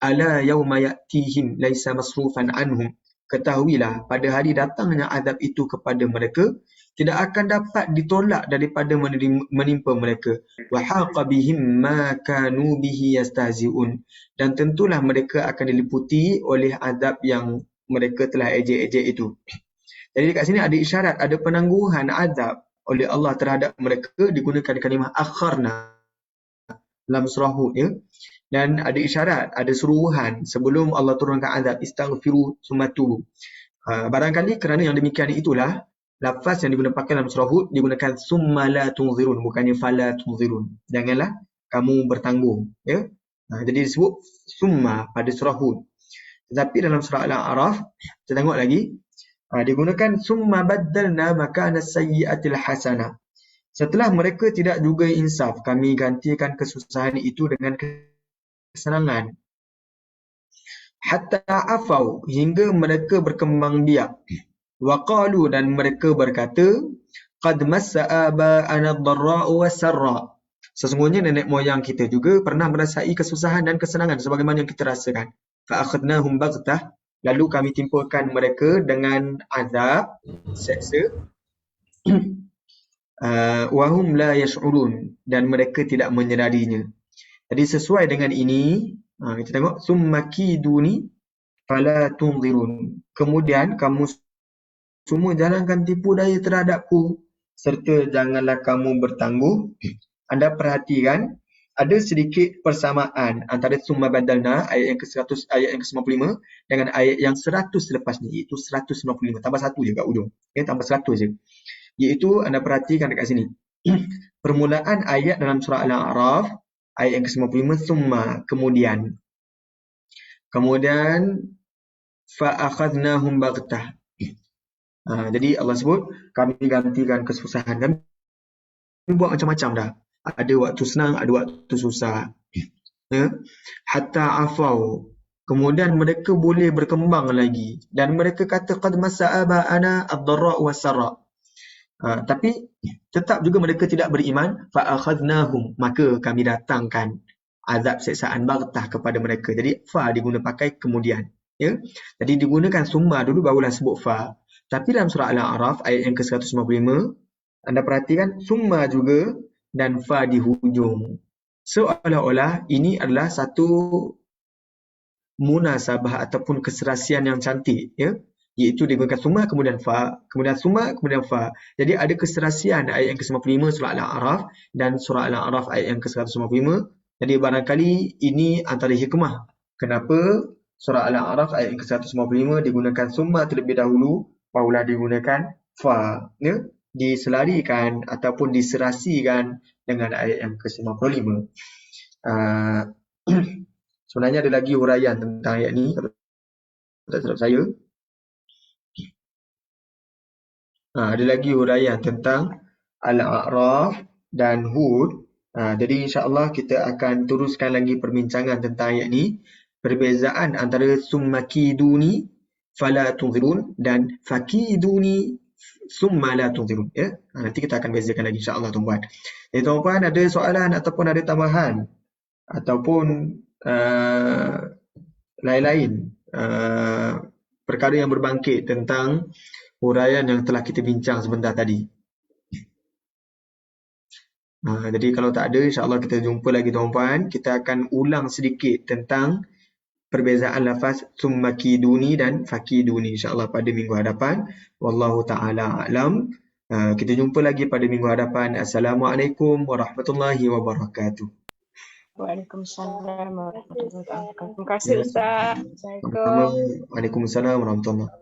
Ala yauma ya'tihim laisa masrufan anhum, ketahuilah pada hari datangnya azab itu kepada mereka tidak akan dapat ditolak daripada menimpa mereka. Wa haqa bihim ma kanu bihi yastahzi'un, dan tentulah mereka akan diliputi oleh azab yang mereka telah ejek-ejek itu. Jadi dekat sini ada isyarat, ada penangguhan azab oleh Allah terhadap mereka, digunakan kalimah akharna dalam surah Hud, ya. Dan ada isyarat, ada suruhan sebelum Allah turunkan azab, istaghfiru summa tubu. Barangkali kerana yang demikian itulah lafaz yang digunakan dalam surah Hud digunakan summa la tunzirun, bukannya fala tunzirun. Janganlah kamu bertanggung, ya. Jadi disebut summa pada surah Hud. Tetapi dalam surah Al-A'raf kita tengok lagi digunakan summa baddalna makana sayyi'atil hasanah. Setelah mereka tidak juga insaf, kami gantikan kesusahan itu dengan kesenangan. Hatta afau, hingga mereka berkembang biak. Waqalu, dan mereka berkata, qad massa aba'ana ad-dharra'u was-sarra, sesungguhnya nenek moyang kita juga pernah merasai kesusahan dan kesenangan sebagaimana yang kita rasakan. Fa akhadnahum baghtah, lalu kami timpakan mereka dengan azab seksa. Wa hum la yash'urun, dan mereka tidak menyedarinya. Jadi sesuai dengan ini, kita tengok summa kiduni, fala tunzirun. Kemudian kamu semua jangankan tipu daya terhadapku serta janganlah kamu bertangguh. Anda perhatikan ada sedikit persamaan antara summa badalna ayat yang ke-100 ayat yang ke-95 dengan ayat yang 100 selepas ni, iaitu 195 tambah satu je kat hujung. Tambah 100 je. Iaitu anda perhatikan dekat sini. Permulaan ayat dalam surah Al-A'raf ayat yang ke-95 summa kemudian fa akhadnahum baghtah. Jadi Allah sebut kami gantikan kesusahan, kami buat macam-macam dah. Ada waktu senang, ada waktu susah. Hatta afau. Kemudian mereka boleh berkembang lagi. Dan mereka kata qad masa'aba ana ad-dharra' was-sarra'. Tapi tetap juga mereka tidak beriman. Fa'akhadnahum. Maka kami datangkan azab siksaan baghtah kepada mereka. Jadi fa diguna pakai kemudian. Jadi digunakan summa dulu barulah sebut fa. Tapi dalam surah Al-A'raf ayat yang ke-155 anda perhatikan summa juga dan fa di hujung. Seolah-olah ini adalah satu munasabah ataupun keserasian yang cantik, iaitu digunakan summa kemudian fa, kemudian summa kemudian fa. Jadi ada keserasian ayat yang ke-95 surah Al-A'raf dan surah Al-A'raf ayat yang ke-155. Jadi barangkali ini antara hikmah kenapa surah Al-A'raf ayat yang ke-155 digunakan summa terlebih dahulu barulah digunakan fa, diselarikan ataupun diserasikan dengan ayat yang ke-95. Sebenarnya ada lagi huraian tentang ayat ni kalau tak silap saya. Ada lagi huraian tentang Al-A'raf dan Hud. Jadi insya-Allah kita akan teruskan lagi perbincangan tentang ayat ni. Perbezaan antara summa kiduni fala tunzirun dan fakiduni summa la tunzirun, nanti kita akan bezakan lagi insya-Allah tuan-puan. Jadi tuan-puan ada soalan ataupun ada tambahan ataupun lain-lain perkara yang berbangkit tentang huraian yang telah kita bincang sebentar tadi. Jadi kalau tak ada insya-Allah kita jumpa lagi tuan-puan. Kita akan ulang sedikit tentang perbezaan lafaz summa kiduni dan fakiduni insya-Allah pada minggu hadapan. Wallahu taala alam. Kita jumpa lagi pada minggu hadapan. Assalamualaikum warahmatullahi wabarakatuh. Waalaikumsalam warahmatullahi wabarakatuh. Terima kasih Ustaz. Assalamualaikum. Waalaikumsalam warahmatullahi wabarakatuh.